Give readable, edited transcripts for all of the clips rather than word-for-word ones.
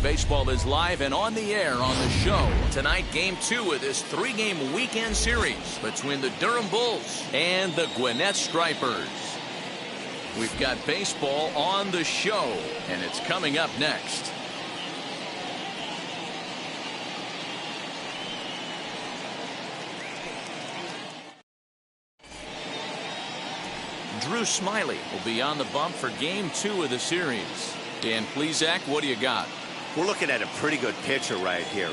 Baseball is live and on the air on the show. Tonight, Game 2 of this 3-game weekend series between the Durham Bulls and the Gwinnett Stripers. We've got baseball on the show, and it's coming up next. Drew Smiley will be on the bump for Game 2 of the series. Dan Plesac, what do you got? We're looking at a pretty good pitcher right here.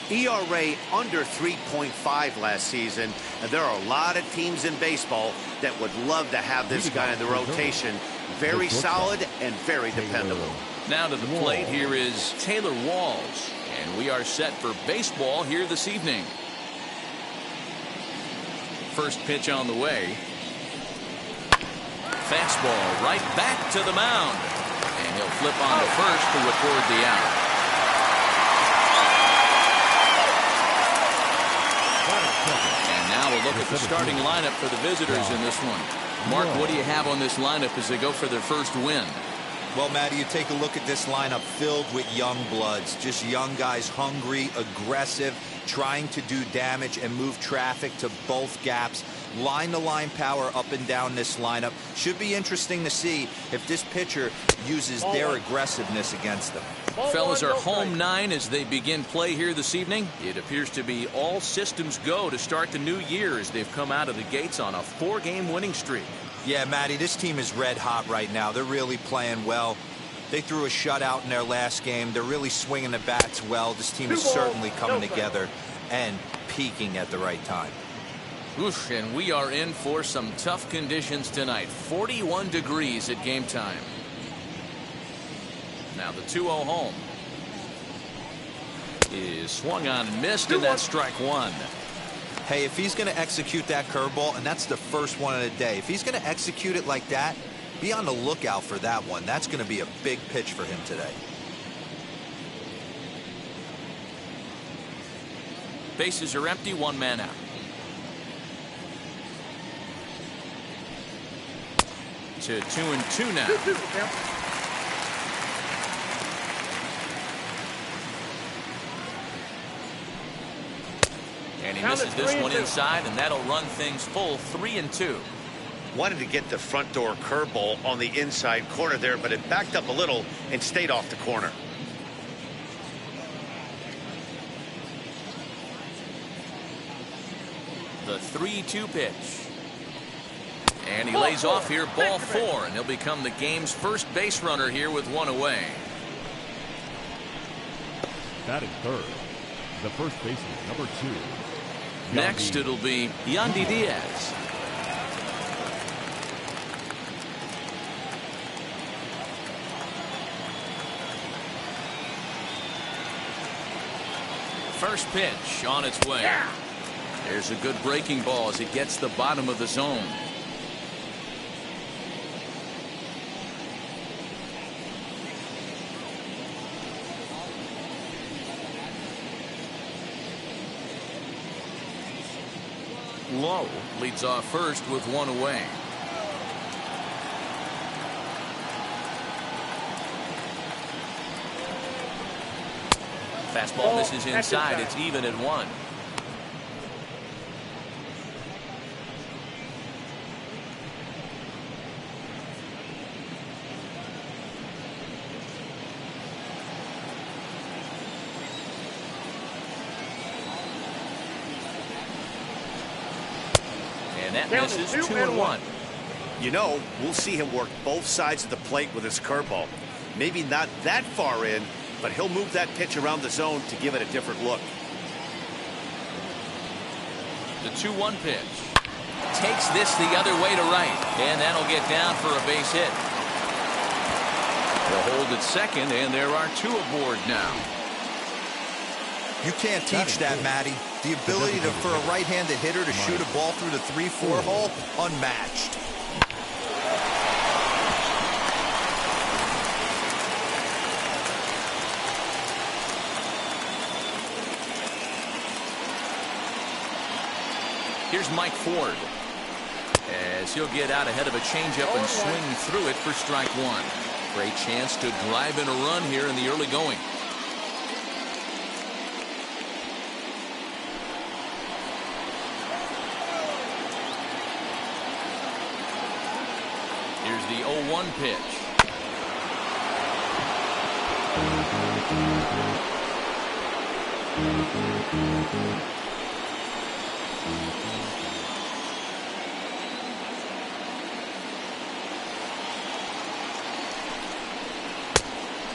ERA under 3.5 last season, and there are a lot of teams in baseball that would love to have this guy in the rotation. Very solid and very dependable. Now to the plate, here is Taylor Walls, and we are set for baseball here this evening. First pitch on the way. Fastball right back to the mound, and he'll flip on to first to record the out. And now we'll look at the starting lineup for the visitors in this one. Mark, what do you have on this lineup as they go for their first win? Well, Matty, you take a look at this lineup filled with young bloods, just young guys, hungry, aggressive, trying to do damage and move traffic to both gaps. Line-to-line power up and down this lineup. Should be interesting to see if this pitcher uses their aggressiveness against them. Fellas, are home 9 as they begin play here this evening. It appears to be all systems go to start the new year as they've come out of the gates on a 4-game winning streak. Yeah, Matty, this team is red hot right now. They're really playing well. They threw a shutout in their last game. They're really swinging the bats well. This team is certainly coming together and peaking at the right time. Oof, and we are in for some tough conditions tonight. 41 degrees at game time. Now the 2-0 home is swung on and missed, and that's strike one. Hey, if he's going to execute that curveball, and that's the first one of the day, if he's going to execute it like that, be on the lookout for that one. That's going to be a big pitch for him today. Bases are empty, 1 man out. To 2-2 now. And he misses this one inside, and that'll run things full 3-2. Wanted to get the front door curveball on the inside corner there, but it backed up a little and stayed off the corner. The 3-2 pitch. And he lays off here, ball 4, and he'll become the game's first base runner here with 1 away. Batting third, the first baseman, number 2. Next, it'll be Yandy Diaz. First pitch on its way. There's a good breaking ball as it gets the bottom of the zone. Lowe leads off first with 1 away. Fastball misses inside. It's even at 1. And that misses 2-1. You know, we'll see him work both sides of the plate with his curveball. Maybe not that far in, but he'll move that pitch around the zone to give it a different look. The 2-1 pitch. Takes this the other way to right, and that'll get down for a base hit. They'll hold at second, and there are 2 aboard now. You can't teach that, Matty. The ability for a right-handed hitter to shoot a ball through the 3-4 hole, unmatched. Here's Mike Ford as he'll get out ahead of a changeup and swing through it for strike 1. Great chance to drive in a run here in the early going. the 0-1 pitch.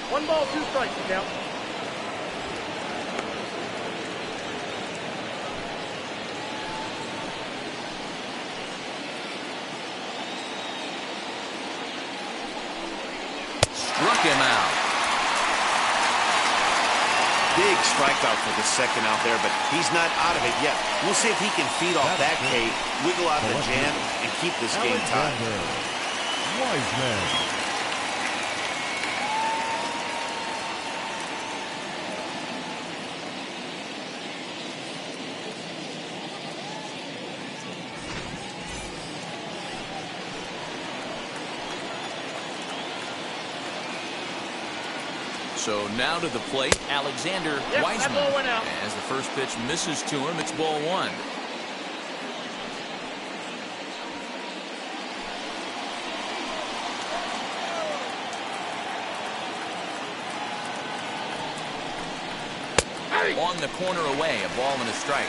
One ball, two strikes, now. Struck him out. Big strikeout for the second out there, but he's not out of it yet. We'll see if he can feed off that K, wiggle out the jam, and keep this game tied. Wiseman. So now to the plate, Alexander Wiseman. That ball went out. As the first pitch misses to him, it's ball one. On the corner away, a ball and a strike.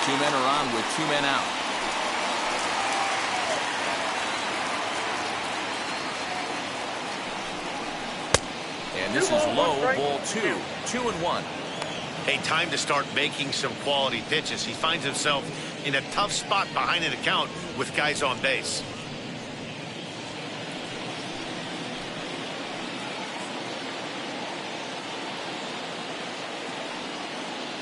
Two men are on with two men out. And this is Lowe, ball two. 2-1. Hey, time to start making some quality pitches. He finds himself in a tough spot behind an account with guys on base.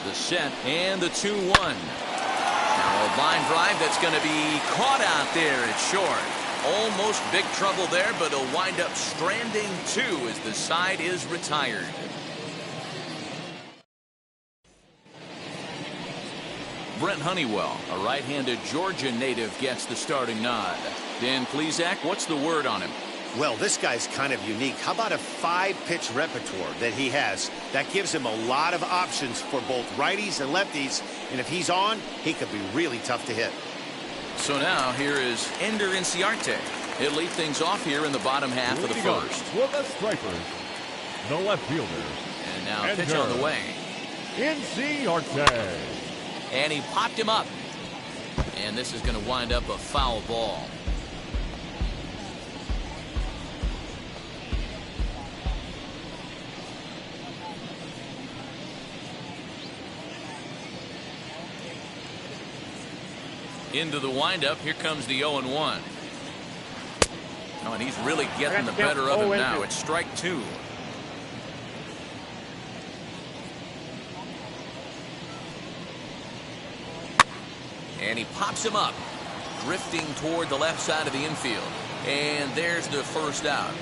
The set and the 2-1. Now a line drive that's going to be caught out there at short. Almost big trouble there, but he'll wind up stranding two as the side is retired. Brent Honeywell, a right-handed Georgia native, gets the starting nod. Dan Plesac, what's the word on him? Well, this guy's kind of unique. How about a 5-pitch repertoire that he has? That gives him a lot of options for both righties and lefties. And if he's on, he could be really tough to hit. So now here is Ender Inciarte. He'll lead things off here in the bottom half of the first. For the Stripers, the left fielder. And now pitch on the way. Inciarte. And he popped him up. And this is going to wind up a foul ball. Into the windup, here comes the 0-1. Oh, and he's really getting the better of him now. It's strike two. And he pops him up, drifting toward the left side of the infield. And there's the first out.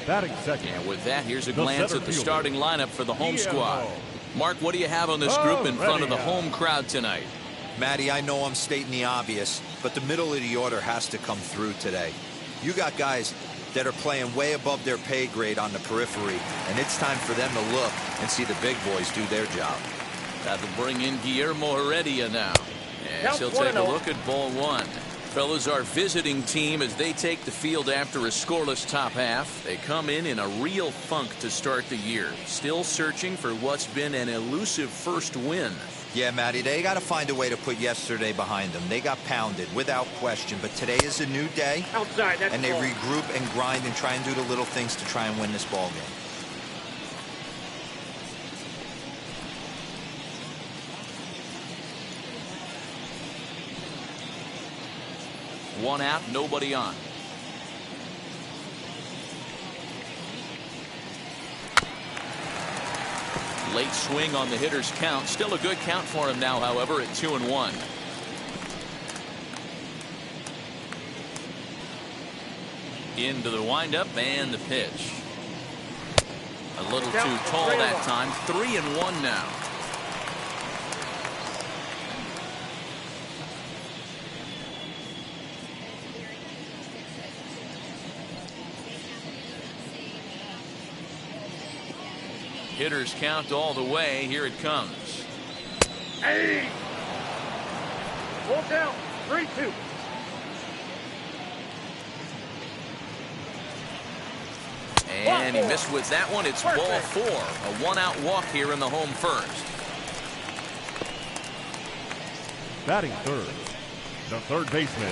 Batting second. And with that, here's a glance at the starting lineup for the home squad. Mark, what do you have on this group in front of the home crowd tonight? Matty, I know I'm stating the obvious, but the middle of the order has to come through today. You got guys that are playing way above their pay grade on the periphery, and it's time for them to look and see the big boys do their job. Got to bring in Guillermo Heredia now. As he'll take a look at ball one. Fellas, our visiting team, as they take the field after a scoreless top half, they come in a real funk to start the year. Still searching for what's been an elusive first win. Yeah, Matty, they got to find a way to put yesterday behind them. They got pounded without question, but today is a new day. Outside, that's and they regroup and grind and try and do the little things to try and win this ball game. One out, nobody on. Late swing on the hitter's count. Still a good count for him now, however, at 2-1. Into the windup and the pitch. A little too tall that time. 3-1 now. Hitters count all the way. Here it comes. Hey! Full count. 3-2. And he missed with that one. It's ball 4. A one-out walk here in the home first. Batting third, the third baseman,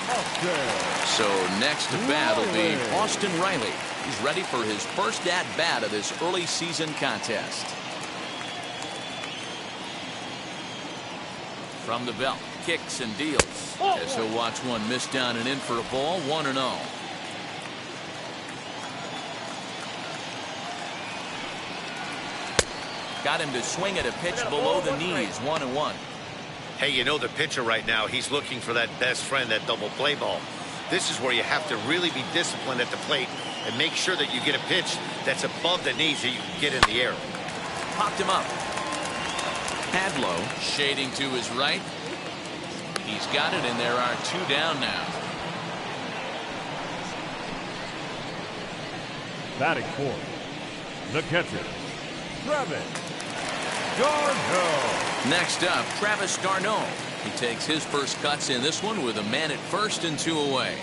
Austin. So next to bat will be Austin Riley. He's ready for his first at-bat of this early season contest. From the belt, kicks and deals. As he'll watch one miss down and in for a ball, 1-0. Got him to swing at a pitch below the knees, 1-1. Hey, you know the pitcher right now, he's looking for that best friend, that double play ball. This is where you have to really be disciplined at the plate and make sure that you get a pitch that's above the knees so you can get in the air. Popped him up. Padlow shading to his right. He's got it, and there are 2 down now. Batting fourth, the catcher, Travis d'Arnaud. Next up, Travis d'Arnaud. He takes his first cuts in this one with a man at first and 2 away.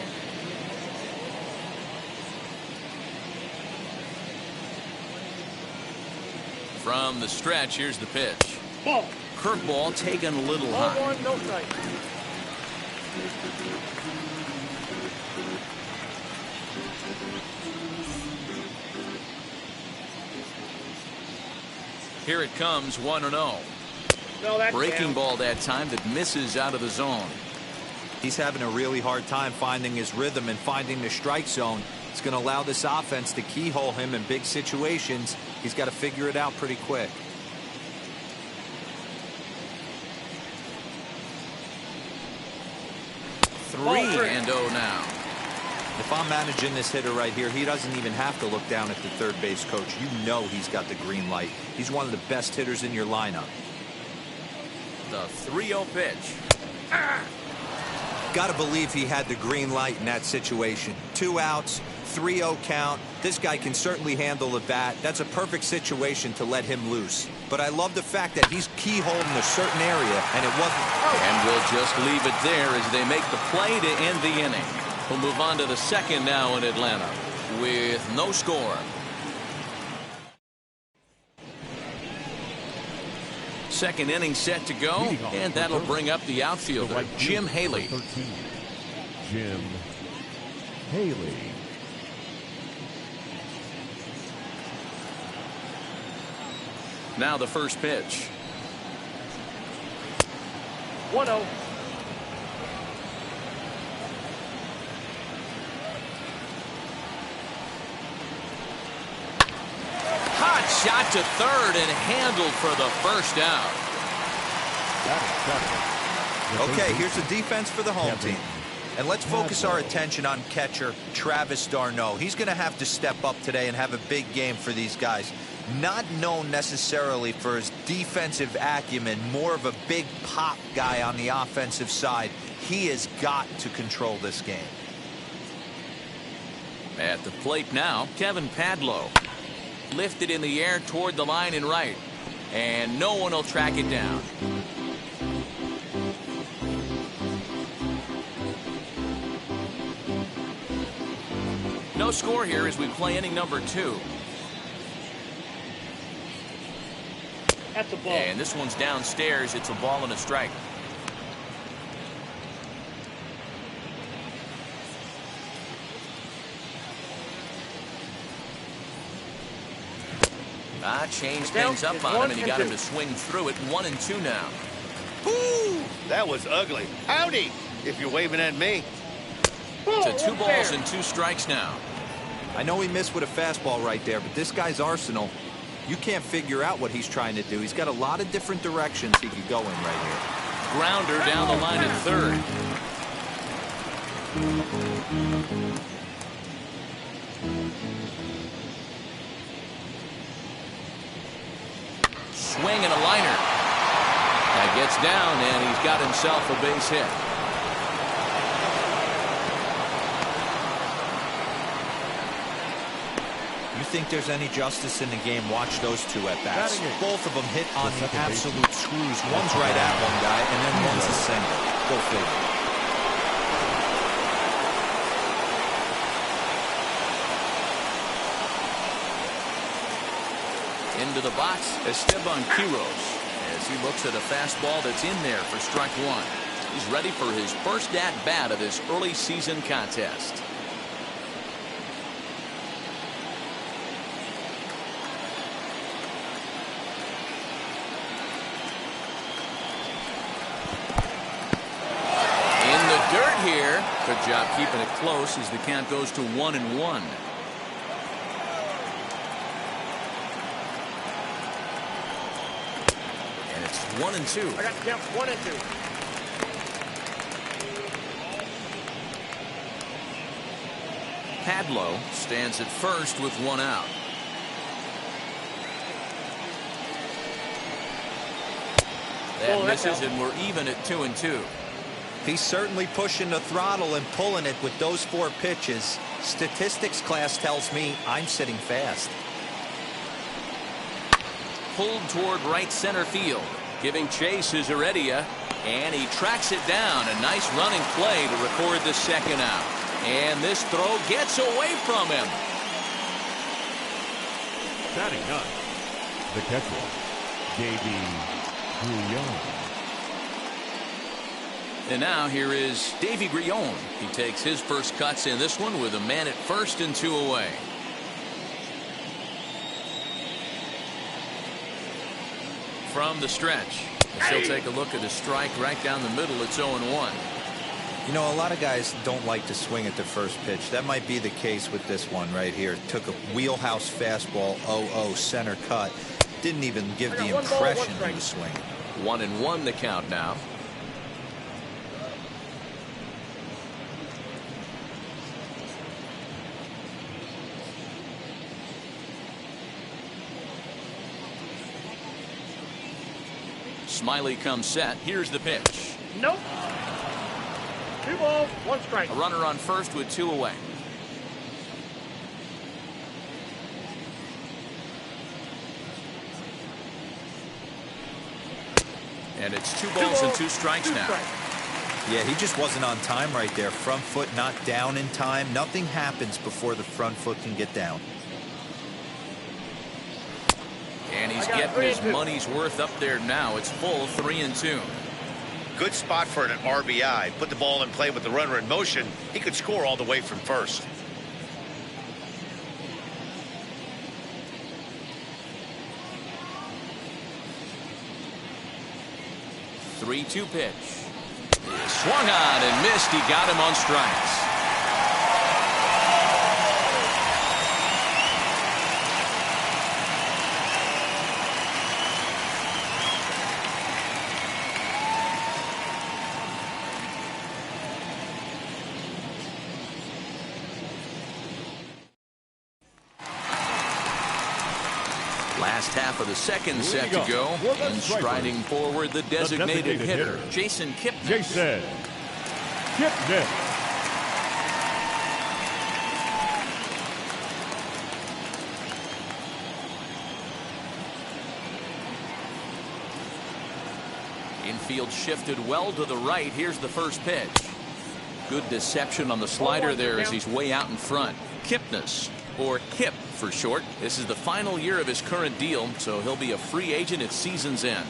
From the stretch, here's the pitch. Ball. Curveball taken a little Ball high. 1, no strike. Here it comes, 1-0. No, that's Breaking down. ball that time that misses out of the zone. He's having a really hard time finding his rhythm and finding the strike zone. It's going to allow this offense to keyhole him in big situations. He's got to figure it out pretty quick. Three and 0 now. If I'm managing this hitter right here, he doesn't even have to look down at the third base coach. You know he's got the green light. He's one of the best hitters in your lineup. The 3-0 pitch. Got to believe he had the green light in that situation. 2 outs, 3-0 count. This guy can certainly handle the bat. That's a perfect situation to let him loose. But I love the fact that he's keyholing a certain area, and it wasn't. And we'll just leave it there as they make the play to end the inning. We'll move on to the second now in Atlanta with no score. Second inning set to go, and that'll bring up the outfielder, Jim Haley. 13, Jim Haley. Now the first pitch. 1-0. Hot shot to third and handled for the first out. Okay, here's the defense for the home team. And let's focus our attention on catcher Travis d'Arnaud. He's going to have to step up today and have a big game for these guys. Not known necessarily for his defensive acumen, more of a big pop guy on the offensive side. He has got to control this game. At the plate now, Kevin Padlow. Lifted in the air toward the line and right. And no one will track it down. No score here as we play inning number 2. That's a ball. And this one's downstairs. It's a ball and a strike. Changed things up on him, and he got him to swing through it. 1-2 now. Ooh, that was ugly. Howdy, if you're waving at me. To 2 balls and 2 strikes now. I know he missed with a fastball right there, but this guy's arsenal, you can't figure out what he's trying to do. He's got a lot of different directions he could go in right here. Grounder down the line at third. Swing and a liner. That gets down, and he's got himself a base hit. You think there's any justice in the game? Watch those 2 at bats. Both of them hit on the absolute screws. One's right at one guy, and then one's a single. Go figure. Into the box, Esteban Quiroz, as he looks at a fastball that's in there for strike one. He's ready for his first at-bat of this early season contest. In the dirt here. Good job keeping it close as the count goes to 1-1. And it's 1-2. I got the count 1-2. Padlow stands at first with one out. That misses, and we're even at 2-2. He's certainly pushing the throttle and pulling it with those 4 pitches. Statistics class tells me I'm sitting fast. Pulled toward right center field. Giving chase is Heredia, and he tracks it down. A nice running play to record the second out. And this throw gets away from him. Batting ninth, the catcher, Davey Griot. And now here is Davey Griot. He takes his first cuts in this one with a man at first and 2 away. From the stretch, he'll take a look at a strike right down the middle. It's 0-1. You know, a lot of guys don't like to swing at the first pitch. That might be the case with this one right here. Took a wheelhouse fastball, 0-0 center cut. Didn't even give the impression he was swinging. 1-1 the count now. Smiley comes set. Here's the pitch. Nope. 2 balls, 1 strike. A runner on first with 2 away. And it's 2 balls and 2 strikes now. Yeah, he just wasn't on time right there. Front foot not down in time. Nothing happens before the front foot can get down. And he's getting his money's worth up there now. It's full 3-2. Good spot for an RBI. Put the ball in play with the runner in motion. He could score all the way from first. The 3-2 pitch. He swung on and missed. He got him on strikes. Last half of the second set to go, and striding forward the designated hitter, Jason Kipnis. Jason Kipnis. Infield shifted well to the right. Here's the first pitch. Good deception on the slider there as he's way out in front. Kipnis, or Kip for short. This is the final year of his current deal, so he'll be a free agent at season's end.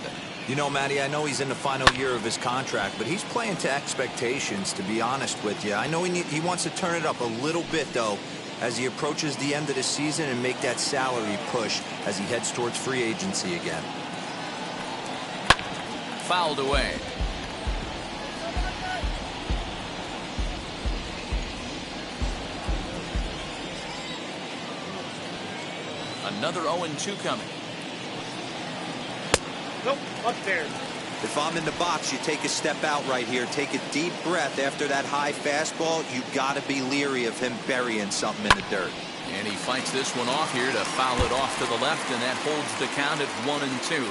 You know, Matty, I know he's in the final year of his contract, but he's playing to expectations, to be honest with you. I know he wants to turn it up a little bit, though, as he approaches the end of the season and make that salary push as he heads towards free agency again. Fouled away. Another 0-2 coming. Nope, upstairs. If I'm in the box, you take a step out right here. Take a deep breath after that high fastball. You got to be leery of him burying something in the dirt. And he fights this one off here to foul it off to the left, and that holds the count at 1-2.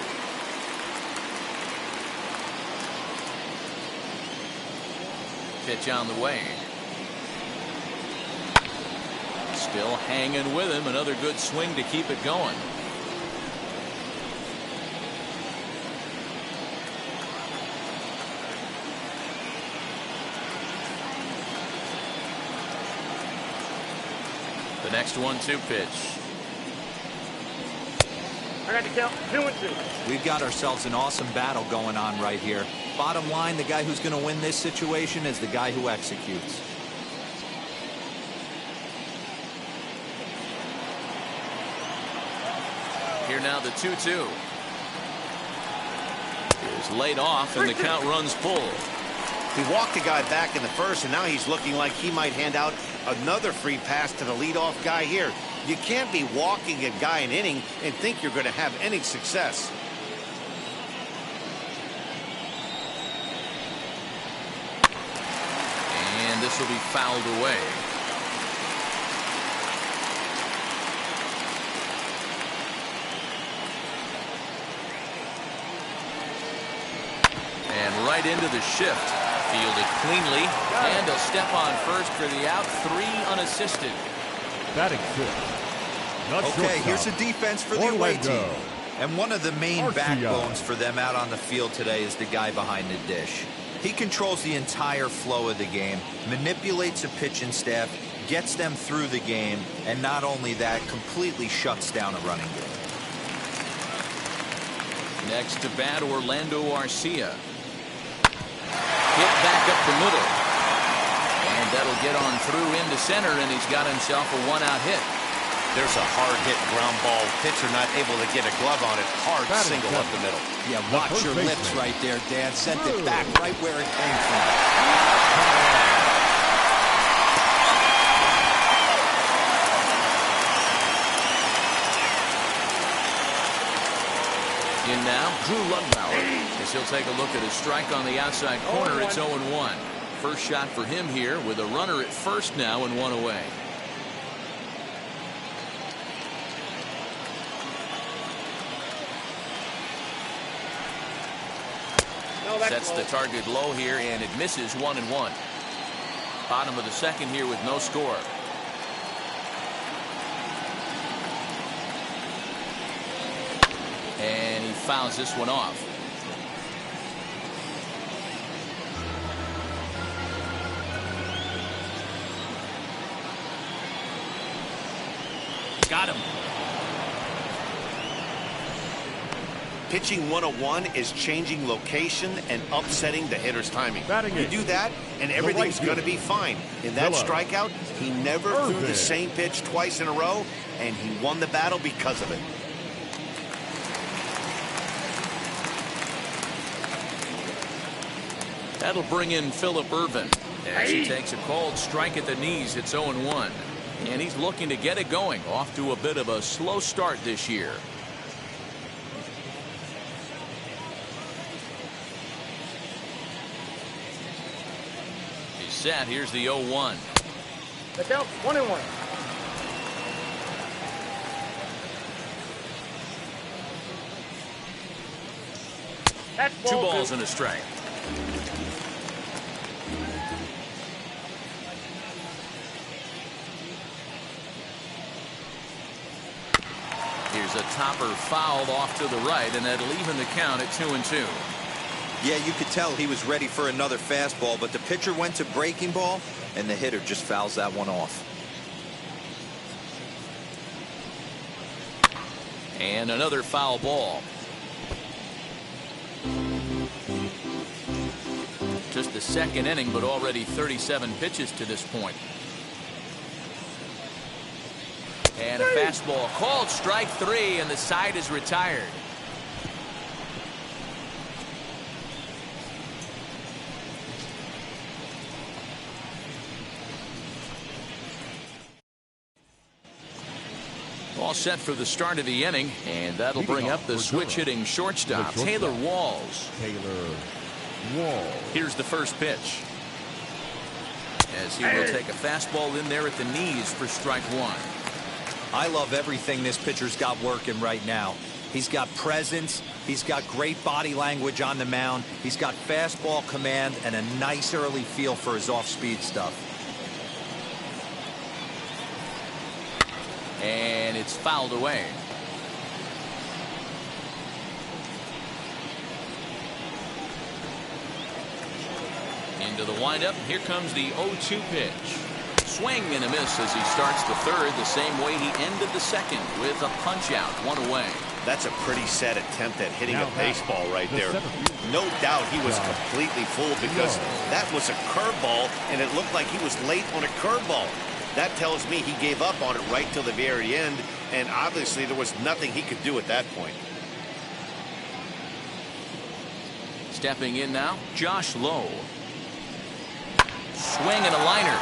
Pitch on the way. Still hanging with him. Another good swing to keep it going. The next 1-2 pitch. I got to count 2-2. We've got ourselves an awesome battle going on right here. Bottom line, the guy who's going to win this situation is the guy who executes. Here now the 2-2. Is laid off and the count runs full. He walked the guy back in the first, and now he's looking like he might hand out another free pass to the leadoff guy here. You can't be walking a guy an inning and think you're going to have any success. And this will be fouled away. And right into the shift. Fielded cleanly, and he'll step on first for the out. 3 unassisted. Batting fifth. Okay, here's a defense for the away team. And one of the main Garcia. backbones for them out on the field today is the guy behind the dish. He controls the entire flow of the game, manipulates a pitching staff, gets them through the game, and not only that, completely shuts down a running game. Next to bat, Orlando Garcia. Hit back up the middle. And that'll get on through into center, and he's got himself a 1-out hit. There's a hard hit ground ball. Pitcher not able to get a glove on it. Hard single up the middle. Yeah, watch your lips right there, Dan. Sent it back right where it came from. In now, Drew Ludbauer, as he'll take a look at his strike on the outside corner. It's 0-1. First shot for him here with a runner at first now and 1 away. Sets the target low here, and it misses 1-1. Bottom of the second here with no score. And he fouls this one off. Got him. Pitching 101 is changing location and upsetting the hitter's timing. You do that, and everything's going to be fine. In that strikeout, he never threw the same pitch twice in a row, and he won the battle because of it. That'll bring in Phillip Ervin as he takes a called strike at the knees. It's 0-1. And he's looking to get it going. Off to a bit of a slow start this year. He's set. Here's the 0-1. The count 1-1. That's 2 balls and a strike. Here's a topper fouled off to the right, and that'll even the count at 2-2. Yeah, you could tell he was ready for another fastball, but the pitcher went to breaking ball, and the hitter just fouls that one off. And another foul ball. Just the second inning, but already 37 pitches to this point. And a fastball called strike 3, and the side is retired. All set for the start of the inning, and that'll bring up the switch hitting shortstop, Taylor Walls. Here's the first pitch, as he will take a fastball in there at the knees for strike 1. I love everything this pitcher's got working right now. He's got presence. He's got great body language on the mound. He's got fastball command and a nice early feel for his off-speed stuff. And it's fouled away. Into the windup. Here comes the 0-2 pitch. Swing and a miss as he starts the third the same way he ended the second with a punch out, 1 away. That's a pretty set attempt at hitting a baseball right there. No doubt he was completely fooled because that was a curveball, and it looked like he was late on a curveball. That tells me he gave up on it right till the very end, and obviously there was nothing he could do at that point. Stepping in now, Josh Lowe. Swing and a liner.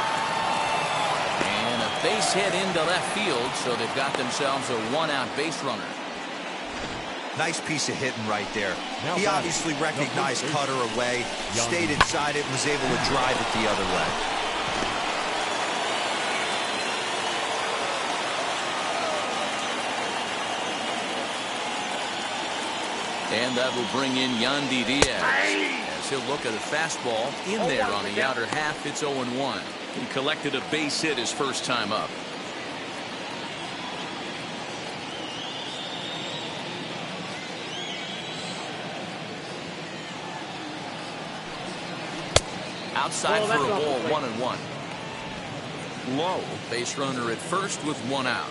And a base hit into left field, so they've got themselves a one-out base runner. Nice piece of hitting right there. He obviously recognized cutter away, stayed inside it, and was able to drive it the other way. And that will bring in Yandy Diaz as he'll look at a fastball in there on the outer half. It's 0-1. He collected a base hit his first time up. Outside for a ball, 1-1. Lowe, base runner at first with one out.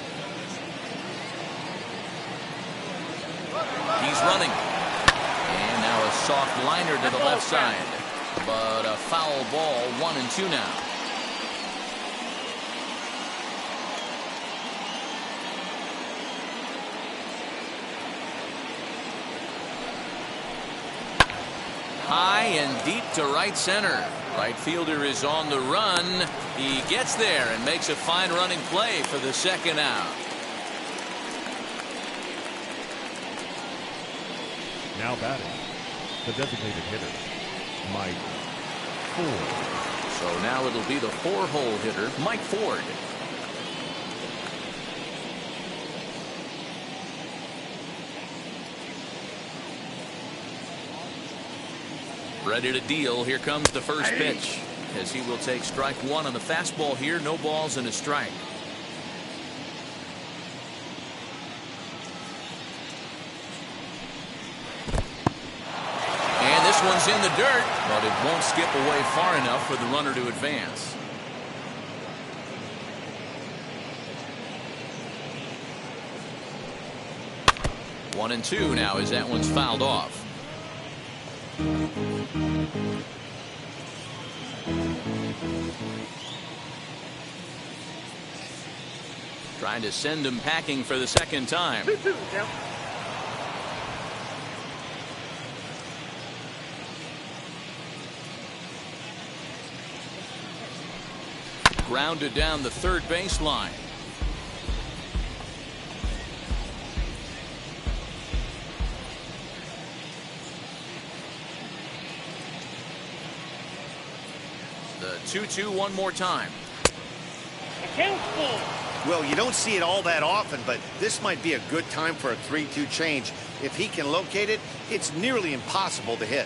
He's running. And now a soft liner to the left side. But a foul ball, 1-2 now. High and deep to right center. Right fielder is on the run. He gets there and makes a fine running play for the second out. Now batting, the designated hitter, Mike Ford. So now it'll be the four-hole hitter, Mike Ford. Ready to deal. Here comes the first pitch, as he will take strike one on the fastball here. No balls and a strike. And this one's in the dirt, but it won't skip away far enough for the runner to advance. One and two now as that one's fouled off. Trying to send him packing for the second time. 2-2, count. Grounded down the third baseline. The 2-2 one more time. Count full. Well, you don't see it all that often, but this might be a good time for a 3-2 change. If he can locate it, it's nearly impossible to hit.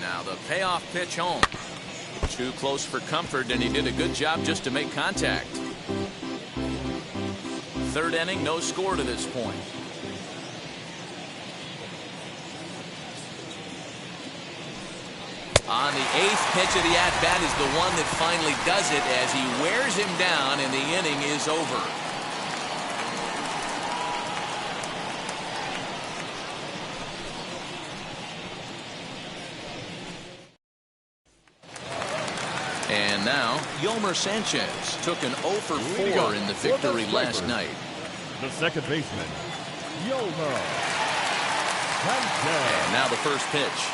Now the payoff pitch home. Too close for comfort, and he did a good job just to make contact. Third inning, no score to this point. On the eighth pitch of the at-bat is the one that finally does it as he wears him down and the inning is over. And now, Yolmer Sanchez took an 0 for 4 in the victory last night. The second baseman, Yolmer Sanchez. And now the first pitch.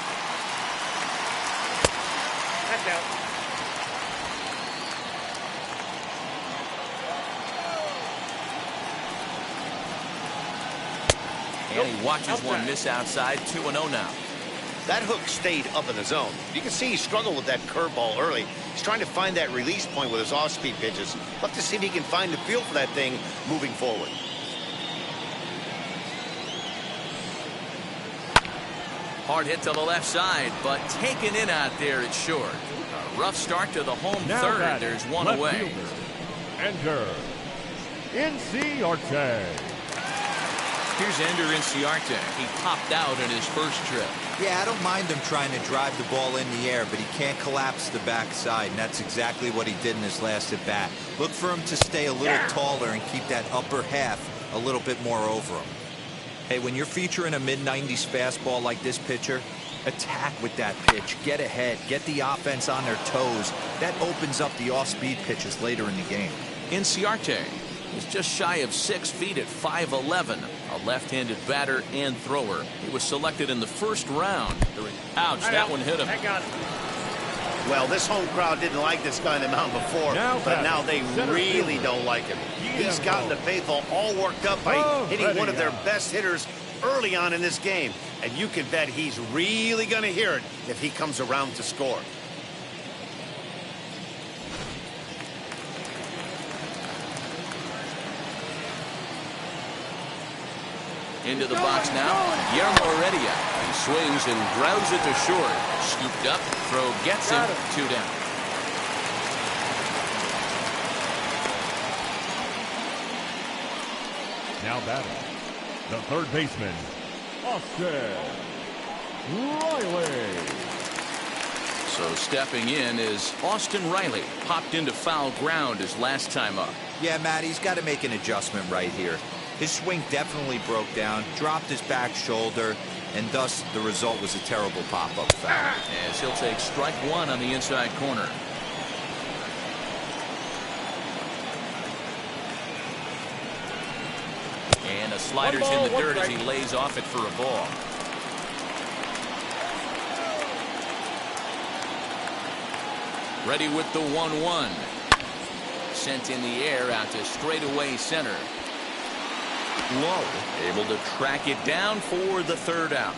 That's out. And he watches one miss outside. 2-0 now. That hook stayed up in the zone. You can see he struggled with that curveball early. He's trying to find that release point with his off-speed pitches. Love to see if he can find the feel for that thing moving forward. Hard hit to the left side, but taken in out there, it's short. A rough start to the home Now third. batting, There's one left away. fielder, Enter NC Arte. Here's Ender Inciarte. He popped out in his first trip. Yeah, I don't mind him trying to drive the ball in the air, but he can't collapse the backside, and that's exactly what he did in his last at bat. Look for him to stay a little taller and keep that upper half a little bit more over him. Hey, when you're featuring a mid-90s fastball like this pitcher, attack with that pitch. Get ahead. Get the offense on their toes. That opens up the off-speed pitches later in the game. Inciarte is just shy of 6 feet at 5'11", a left-handed batter and thrower. He was selected in the first round. Ouch, that one hit him. I got it. Well, this home crowd didn't like this guy on the mound before, but now they really don't like him. He's gotten the faithful all worked up by hitting one of their best hitters early on in this game. And you can bet he's really going to hear it if he comes around to score. Into the box now, Guillermo Heredia. He swings and grounds it to short. Scooped up, throw gets him, 2 down. Now batting, the third baseman, Austin Riley. So stepping in is Austin Riley. Popped into foul ground his last time up. Yeah, Matt, he's got to make an adjustment right here. His swing definitely broke down, dropped his back shoulder, and thus the result was a terrible pop-up foul. As he'll take strike 1 on the inside corner. And a slider's in the dirt as he lays off it for a ball. Ready with the 1-1. Sent in the air out to straightaway center. Lowe able to track it down for the 3rd out.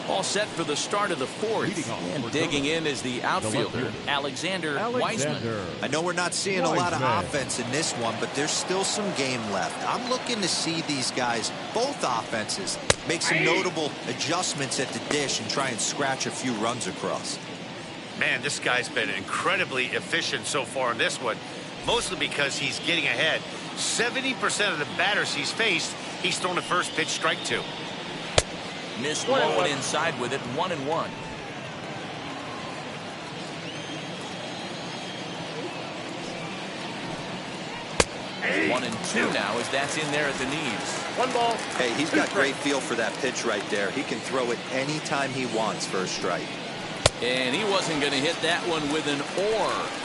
All set for the start of the 4th. And digging in is the outfielder, Alexander Wiseman. I know we're not seeing a lot of offense in this one, but there's still some game left. I'm looking to see these guys, both offenses, make some notable adjustments at the dish and try and scratch a few runs across. Man, this guy's been incredibly efficient so far in this one, mostly because he's getting ahead. 70% of the batters he's faced, he's thrown a first pitch strike to. Missed low and inside with it, 1-1. Hey, 1-2 now as that's in there at the knees. 1 ball. Hey, he's got great feel for that pitch right there. He can throw it anytime he wants for a strike. And he wasn't going to hit that one with an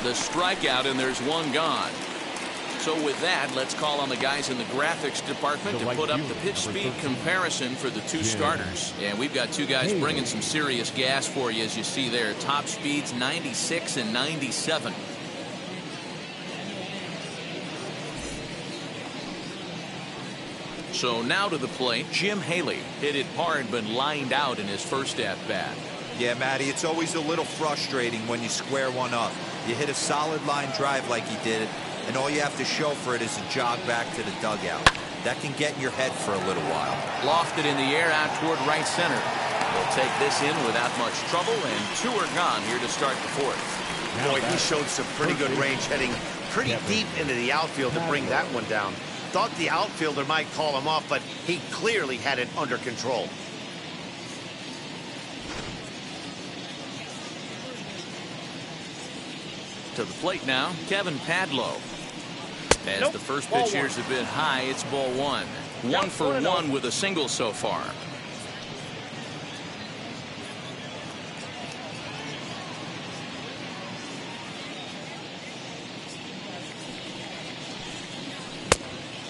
the strikeout, and there's 1 gone. So with that, let's call on the guys in the graphics department to put up the pitch speed comparison for the 2 starters. And we've got 2 guys bringing some serious gas for you, as you see there. Top speeds 96 and 97. So now to the plate, Jim Haley hit it hard but lined out in his first at-bat. Yeah, Matty, it's always a little frustrating when you square one up. You hit a solid line drive like he did, and all you have to show for it is a jog back to the dugout. That can get in your head for a little while. Lofted in the air out toward right center. They'll take this in without much trouble, and 2 are gone here to start the 4th. Boy, he showed some pretty good range, heading pretty deep into the outfield to bring that one down. Thought the outfielder might call him off, but he clearly had it under control. To the plate now, Kevin Padlow. As the first pitch here's a bit high, it's ball 1. 1 for 1 with a single so far.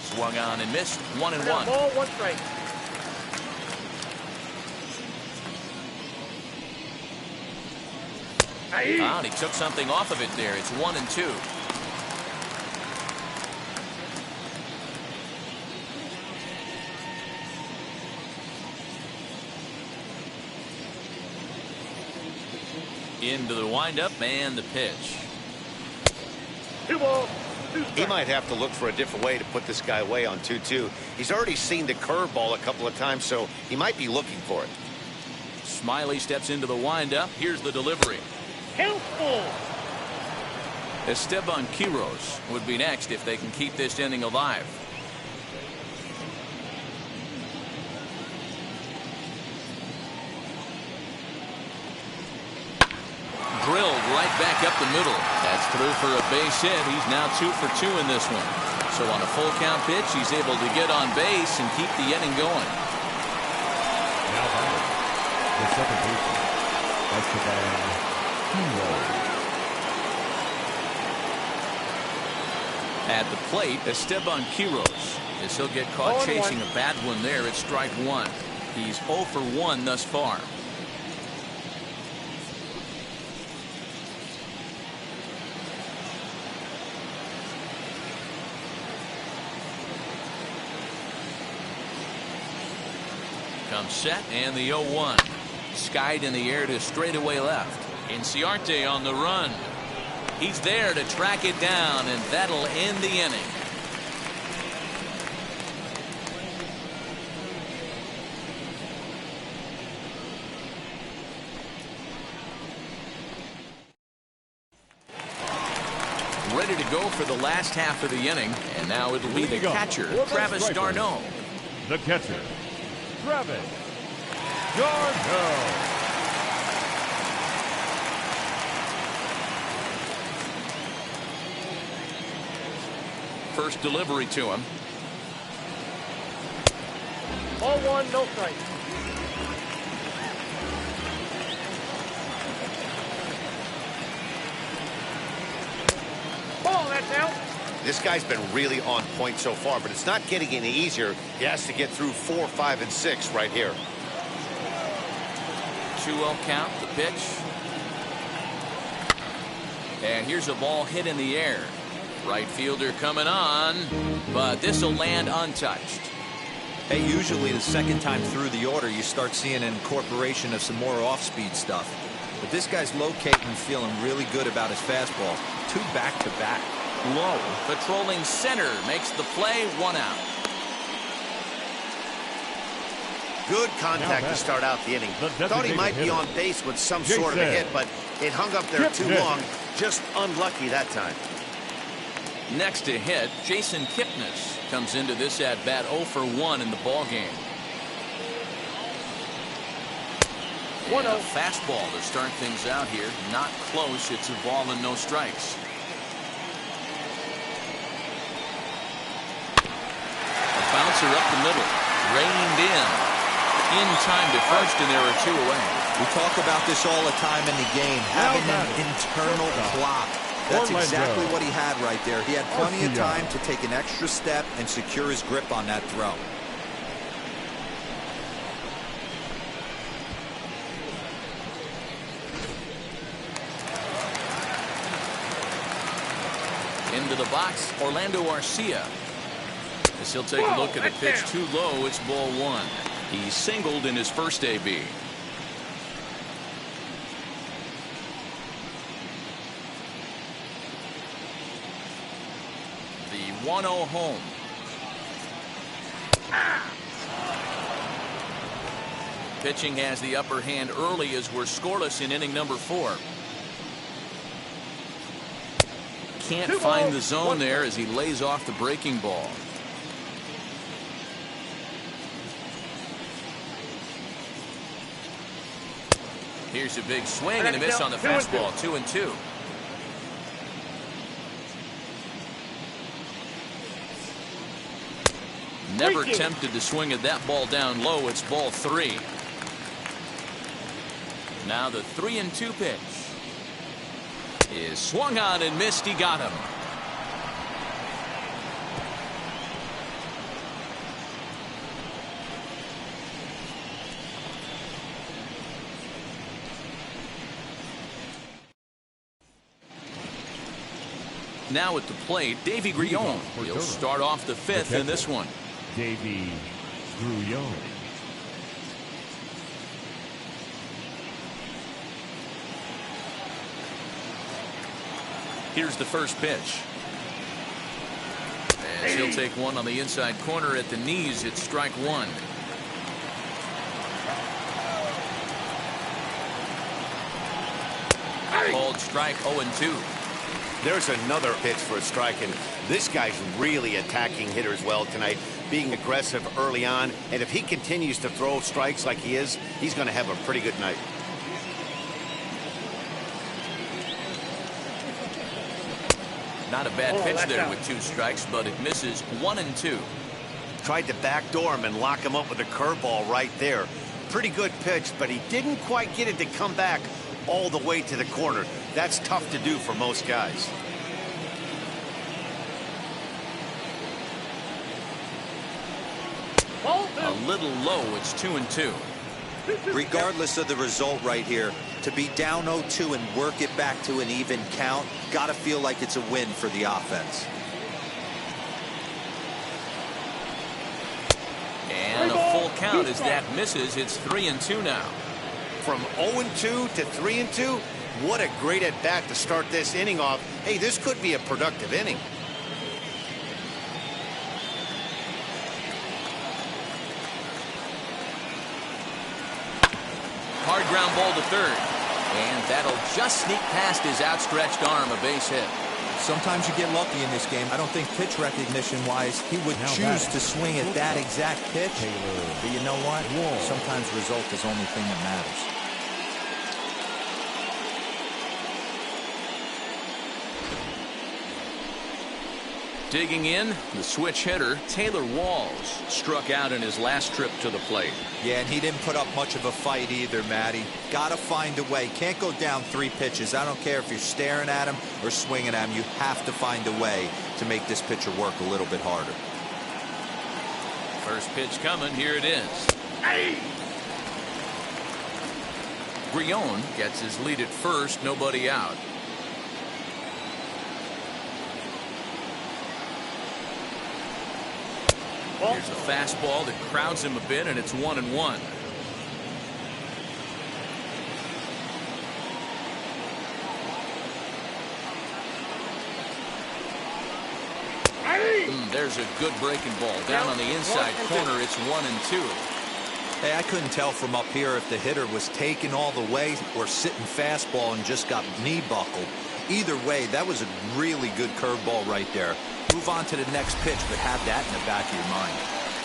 Swung on and missed. 1-1. Ball, 1 strike. And he took something off of it there. It's 1-2. Into the windup and the pitch. 2 balls. He might have to look for a different way to put this guy away on 2-2. He's already seen the curveball a couple of times, so he might be looking for it. Smiley steps into the windup. Here's the delivery. Helpful. Esteban Quiroz would be next if they can keep this inning alive. Drilled right back up the middle. That's through for a base hit. He's now 2 for 2 in this one. So on a full count pitch, he's able to get on base and keep the inning going. Now batting, the second baseman, Brent Honeywell. At the plate, Esteban Quiroz, as he'll get caught chasing a bad one there at strike 1. He's 0 for 1 thus far. Comes set and the 0-1. Skied in the air to straightaway left. Inciarte on the run. He's there to track it down, and that'll end the inning. Ready to go for the last half of the inning, and now it'll be the catcher, Travis d'Arnaud. The catcher, Travis d'Arnaud. First delivery to him. Ball 1, no strike. Ball, that's out. This guy's been really on point so far, but it's not getting any easier. He has to get through 4, 5, and 6 right here. 2-0 count, the pitch. And here's a ball hit in the air. Right fielder coming on, but this will land untouched. Hey, usually the second time through the order, you start seeing an incorporation of some more off-speed stuff. But this guy's locating and feeling really good about his fastball. 2 back-to-back. Lowe patrolling center makes the play, 1 out. Good contact to start out the inning. Thought he might be on base with some sort of a hit, but it hung up there too long. Just unlucky that time. Next to hit, Jason Kipnis comes into this at bat 0 for 1 in the ball game. 1-0. A fastball to start things out here. Not close. It's a ball and no strikes. A bouncer up the middle. Reined in time to first, and there are 2 away. We talk about this all the time in the game, having an internal clock. That's exactly what he had right there. He had plenty of time to take an extra step and secure his grip on that throw. Into the box, Orlando Garcia. As he'll take a look at the pitch too low, it's ball 1. He singled in his first AB. The 1-0 home. Pitching has the upper hand early as we're scoreless in inning number 4. Can't find the zone there as he lays off the breaking ball. Here's a big swing and a miss on the fastball. 2-2. Never tempted to swing at that ball down low. It's ball 3. Now the 3-2 pitch is swung on and missed. He got him. Now at the plate, Davey Griot. He'll start off the 5th in this one. Davey Griot. Here's the first pitch. As he'll take one on the inside corner at the knees. It's strike 1. called strike 0-2. There's another pitch for a strike, and this guy's really attacking hitters well tonight, being aggressive early on, and if he continues to throw strikes like he is, he's going to have a pretty good night. Not a bad pitch there with 2 strikes, but it misses 1-2. Tried to backdoor him and lock him up with a curveball right there. Pretty good pitch, but he didn't quite get it to come back all the way to the corner. That's tough to do for most guys. A little low. It's 2-2. Regardless of the result right here, to be down 0-2 and work it back to an even count, gotta feel like it's a win for the offense. And a full count as that misses. It's 3-2 now. From 0-2 to 3-2, what a great at bat to start this inning off. Hey, this could be a productive inning. Hard ground ball to third. And that'll just sneak past his outstretched arm, a base hit. Sometimes you get lucky in this game. I don't think pitch recognition-wise he would choose to swing at that exact pitch. But you know what? Sometimes result is the only thing that matters. Digging in, the switch hitter, Taylor Walls, struck out in his last trip to the plate. Yeah, and he didn't put up much of a fight either, Matty. Gotta find a way. Can't go down 3 pitches. I don't care if you're staring at him or swinging at him. You have to find a way to make this pitcher work a little bit harder. First pitch coming. Here it is. Hey! Griot gets his lead at first. Nobody out. Here's a fastball that crowds him a bit, and it's 1-1. There's a good breaking ball down on the inside corner. It's 1-2. Hey, I couldn't tell from up here if the hitter was taking all the way or sitting fastball and just got knee buckled. Either way, that was a really good curveball right there. Move on to the next pitch, but have that in the back of your mind.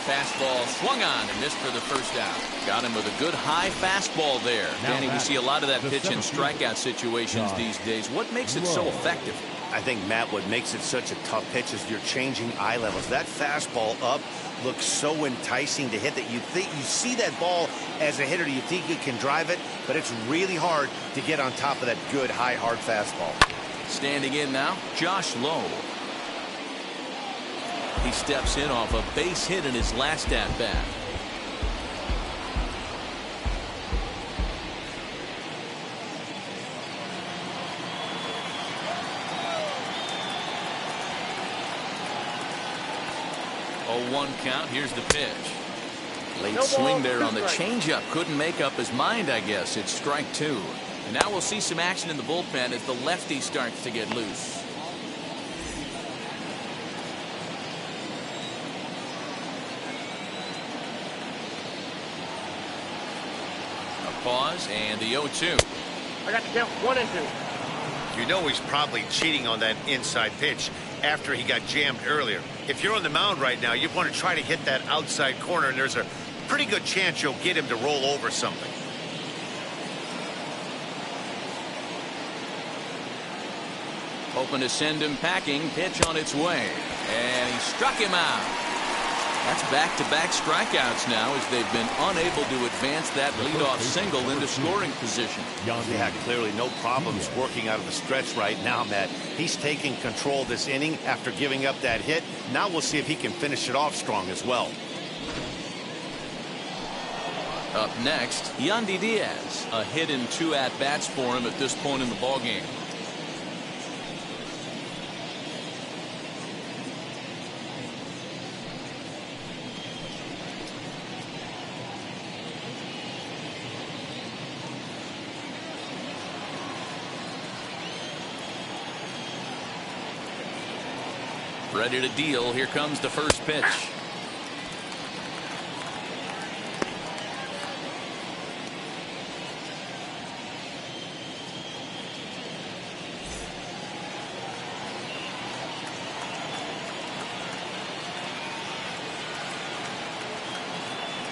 Fastball swung on and missed for the first out. Got him with a good high fastball there. Danny, we see a lot of that pitch in strikeout situations these days. What makes it so effective? I think, Matt, what makes it such a tough pitch is you're changing eye levels. That fastball up looks so enticing to hit that you think you see that ball as a hitter, you think you can drive it, but it's really hard to get on top of that good high hard fastball. Standing in now, Josh Lowe. He steps in off a base hit in his last at bat. Oh, 1 count. Here's the pitch. Late swing there on the changeup. Couldn't make up his mind, I guess. It's strike 2. And now we'll see some action in the bullpen as the lefty starts to get loose. Pause and the 0-2. I got the count 1-2. You know he's probably cheating on that inside pitch after he got jammed earlier. If you're on the mound right now, you want to try to hit that outside corner, and there's a pretty good chance you'll get him to roll over something. Hoping to send him packing. Pitch on its way. And he struck him out. That's back-to-back strikeouts now as they've been unable to advance that leadoff single into scoring position. Yeah, clearly no problems working out of the stretch right now, Matt. He's taking control of this inning after giving up that hit. Now we'll see if he can finish it off strong as well. Up next, Yandy Diaz. A hit in 2 at-bats for him at this point in the ballgame. Ready to deal. Here comes the first pitch.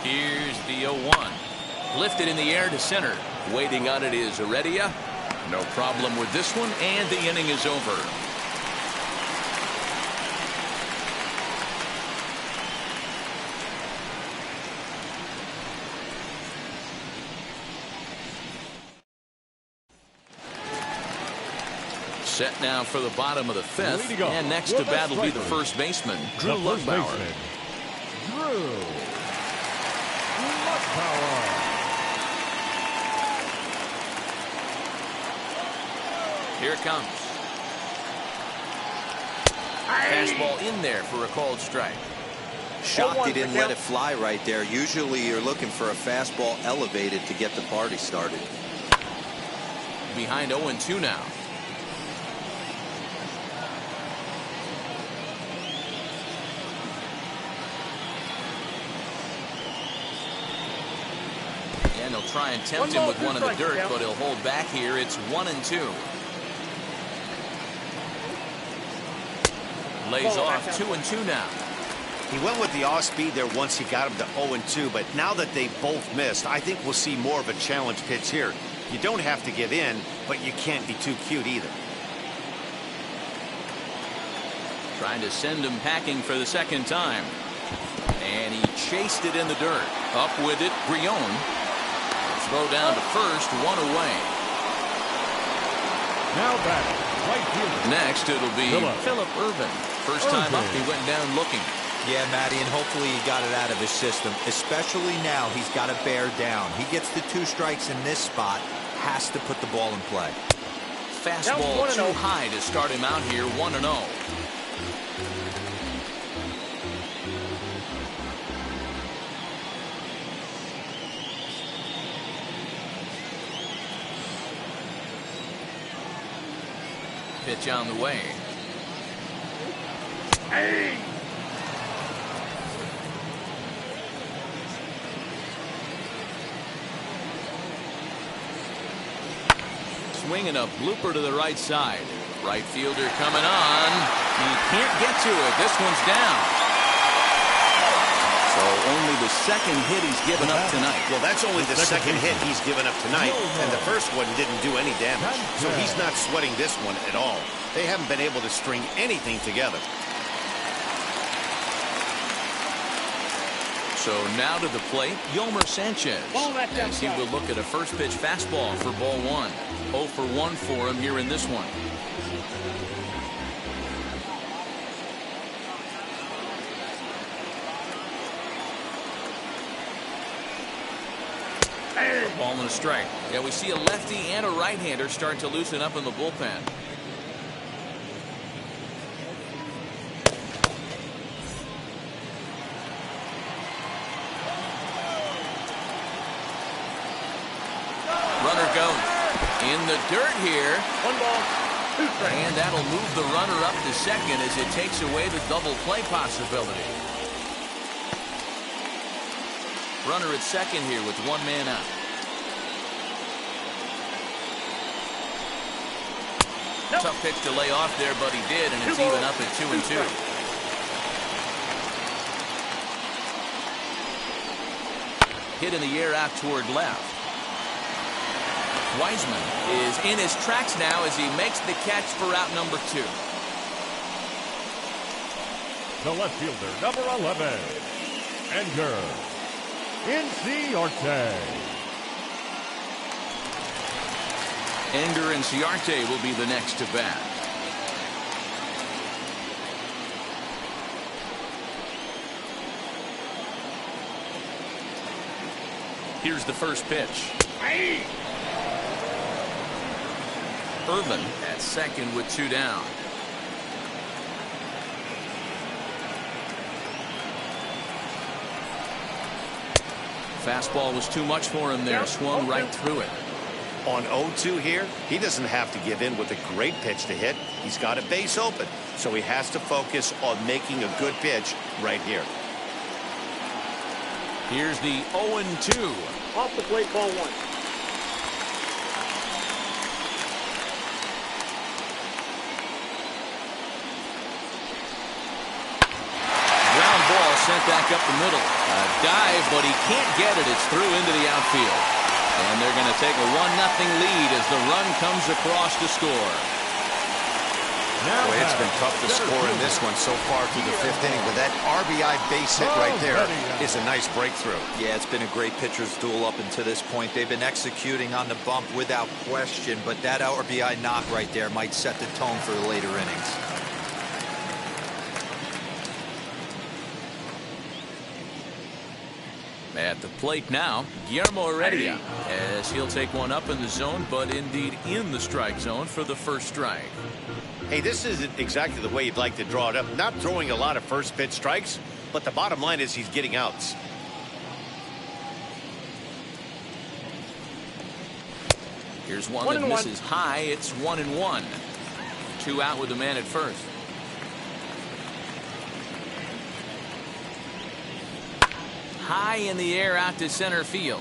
Here's the 0-1. Lifted in the air to center. Waiting on it is Heredia. No problem with this one, and the inning is over. Set now for the bottom of the fifth, and next to bat will be the first baseman, Drew Lugbauer. Drew Lugbauer. Here it comes. Fastball in there for a called strike. Shocked he didn't let it fly right there. Usually you're looking for a fastball elevated to get the party started. Behind 0-2 now. And he'll try and tempt him with one in the dirt, but he'll hold back here. It's 1-2. Lays off 2-2 now. He went with the off speed there once he got him to 0-2, but now that they both missed, I think we'll see more of a challenge pitch here. You don't have to give in, but you can't be too cute either. Trying to send him packing for the second time. And he chased it in the dirt. Up with it, Griot. Throw down to first, one away. Now batting, right fielder. Next, it'll be Phillip Ervin. First time up, he went down looking. Yeah, Matty, and hopefully he got it out of his system. Especially now, he's got to bear down. He gets the 2 strikes in this spot, has to put the ball in play. Fastball too high to start him out here, 1-0. Pitch on the way. Hey! Swinging a blooper to the right side. Right fielder coming on. He can't get to it. This one's down. So only the second hit he's given up tonight. Well, that's only the second hit he's given up tonight, and the first one didn't do any damage. So he's not sweating this one at all. They haven't been able to string anything together. So now to the plate, Yolmer Sanchez, as he will look at a first pitch fastball for ball 1. 0 for 1 for him here in this one. Ball and a strike. Yeah, we see a lefty and a right-hander start to loosen up in the bullpen. Runner goes in the dirt here. 1 ball, 2 strikes. And that'll move the runner up to second as it takes away the double play possibility. Runner at second here with 1 man out. Tough pitch to lay off there, but he did, and it's even up at 2-2. Hit in the air out toward left. Wiseman is in his tracks now as he makes the catch for out number 2. The left fielder, number 11, Edgar Inciarte. Ender Inciarte will be the next to bat. Here's the first pitch. Ervin at second with 2 down. Fastball was too much for him there. Swung right through it. On 0-2 here, he doesn't have to give in with a great pitch to hit. He's got a base open, so he has to focus on making a good pitch right here. Here's the 0-2. Off the plate, ball 1. Ground ball sent back up the middle. A dive, but he can't get it. It's through into the outfield. And they're going to take a 1-0 lead as the run comes across to score. Boy, it's been tough to score in this one so far through the 5th inning, but that RBI base hit right there is a nice breakthrough. Yeah, it's been a great pitcher's duel up until this point. They've been executing on the bump without question, but that RBI knock right there might set the tone for the later innings. At the plate now, Guillermo Heredia, as he'll take one up in the zone, but indeed in the strike zone for the first strike. Hey, this isn't exactly the way you'd like to draw it up. Not throwing a lot of first pitch strikes, but the bottom line is he's getting outs. Here's one that misses high. It's 1-1. 2 out with the man at first. High in the air out to center field.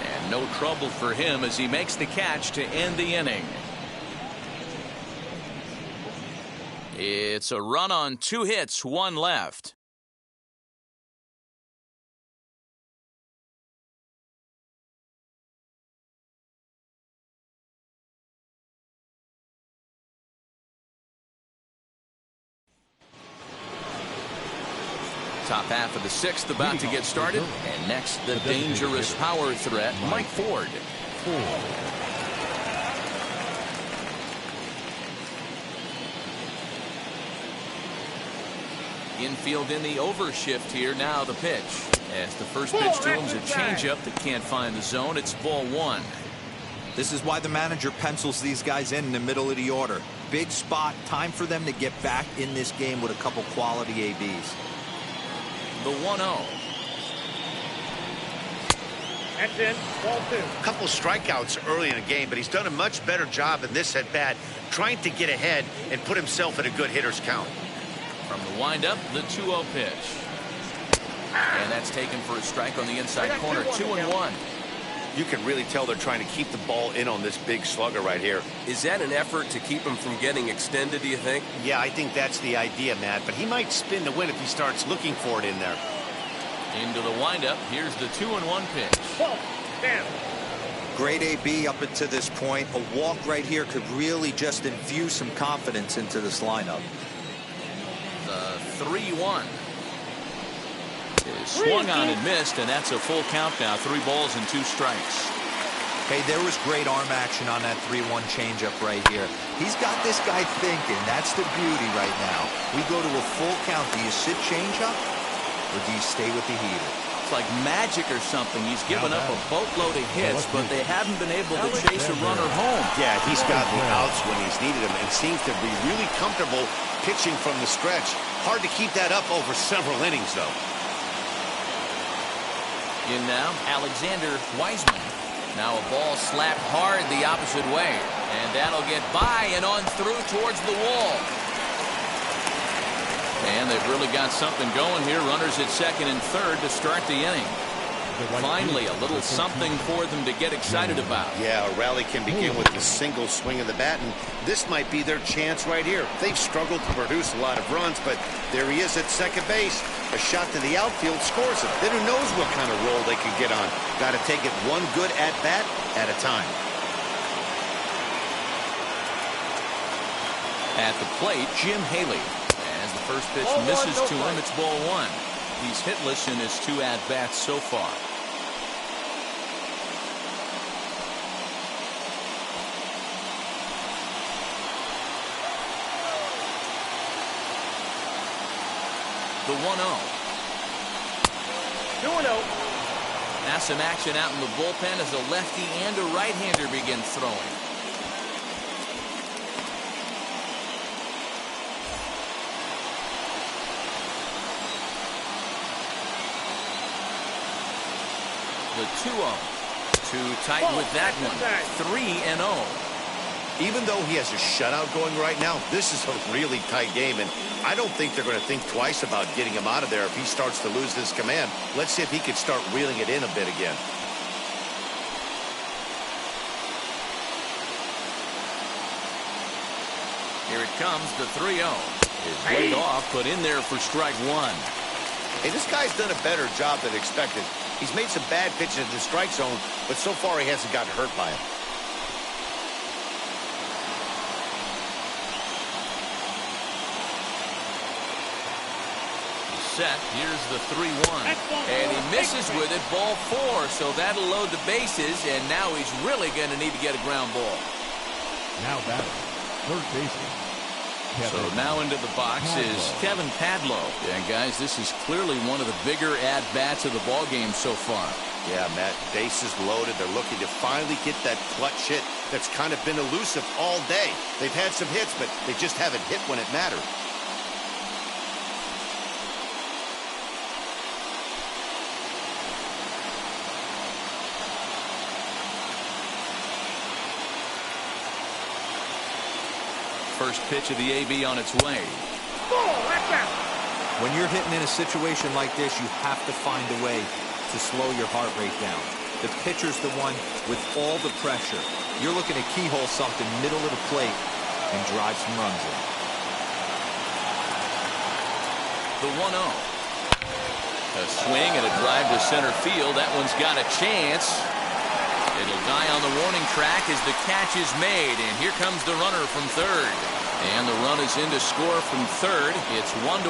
And no trouble for him as he makes the catch to end the inning. It's a run on 2 hits, 1 left. Top half of the 6th about to get started. And next, the dangerous power threat, Mike Ford. Infield in the overshift here. Now the pitch. As the first pitch to him is a changeup that can't find the zone. It's ball 1. This is why the manager pencils these guys in the middle of the order. Big spot. Time for them to get back in this game with a couple quality ABs. The 1-0. That's in. Ball 2. A couple strikeouts early in the game, but he's done a much better job in this at-bat trying to get ahead and put himself at a good hitter's count. From the windup, the 2-0 pitch. And that's taken for a strike on the inside corner. 2-1. You can really tell they're trying to keep the ball in on this big slugger right here. Is that an effort to keep him from getting extended, do you think? Yeah, I think that's the idea, Matt, but he might spin the win if he starts looking for it in there. Into the windup. Here's the 2-1 pitch. Ball. Down. Great AB up until this point. A walk right here could really just infuse some confidence into this lineup. The 3-1 is swung on and missed, and that's a full count now. 3 balls and 2 strikes. Hey, there was great arm action on that 3-1 changeup right here. He's got this guy thinking. That's the beauty right now. We go to a full count. Do you sit changeup or do you stay with the heater? It's like magic or something. He's given up a boatload of hits, but they haven't been able to chase a runner home. Yeah, he's got the outs when he's needed them and seems to be really comfortable pitching from the stretch. Hard to keep that up over several innings, though. In now, Alexander Wiseman. Now a ball slapped hard the opposite way. And that'll get by and on through towards the wall. And they've really got something going here. Runners at second and third to start the inning. Finally, a little something for them to get excited about. Yeah, a rally can begin with the single swing of the bat, and this might be their chance right here. They've struggled to produce a lot of runs, but there he is at second base. A shot to the outfield scores it. Then who knows what kind of roll they could get on. Got to take it one good at-bat at a time. At the plate, Jim Haley. As the first pitch misses to him, it's ball 1. He's hitless in his 2 at-bats so far. The 1-0. 2-0. Now some action out in the bullpen as a lefty and a right-hander begin throwing. The 2-0. Too tight with that one. 3-0. Even though he has a shutout going right now, this is a really tight game, and I don't think they're going to think twice about getting him out of there if he starts to lose this command. Let's see if he can start reeling it in a bit again. Here it comes, the 3-0. is laid off, put in there for strike one. Hey, this guy's done a better job than expected. He's made some bad pitches in the strike zone, but so far he hasn't gotten hurt by it. Set. Here's the 3-1. And he misses with it, ball 4. So that'll load the bases, and now he's really going to need to get a ground ball. Now batting, third baseman. So now into the box is Kevin Padlow. And guys, this is clearly one of the bigger at-bats of the ball game so far. Yeah, Matt, bases loaded. They're looking to finally get that clutch hit that's kind of been elusive all day. They've had some hits, but they just haven't hit when it mattered. First pitch of the AB on its way. When you're hitting in a situation like this, you have to find a way to slow your heart rate down. The pitcher's the one with all the pressure. You're looking to keyhole something middle of the plate and drive some runs in. The 1-0. A swing and a drive to center field. That one's got a chance. It'll die on the warning track as the catch is made, and here comes the runner from third. And the run is in to score from third. It's 1-1.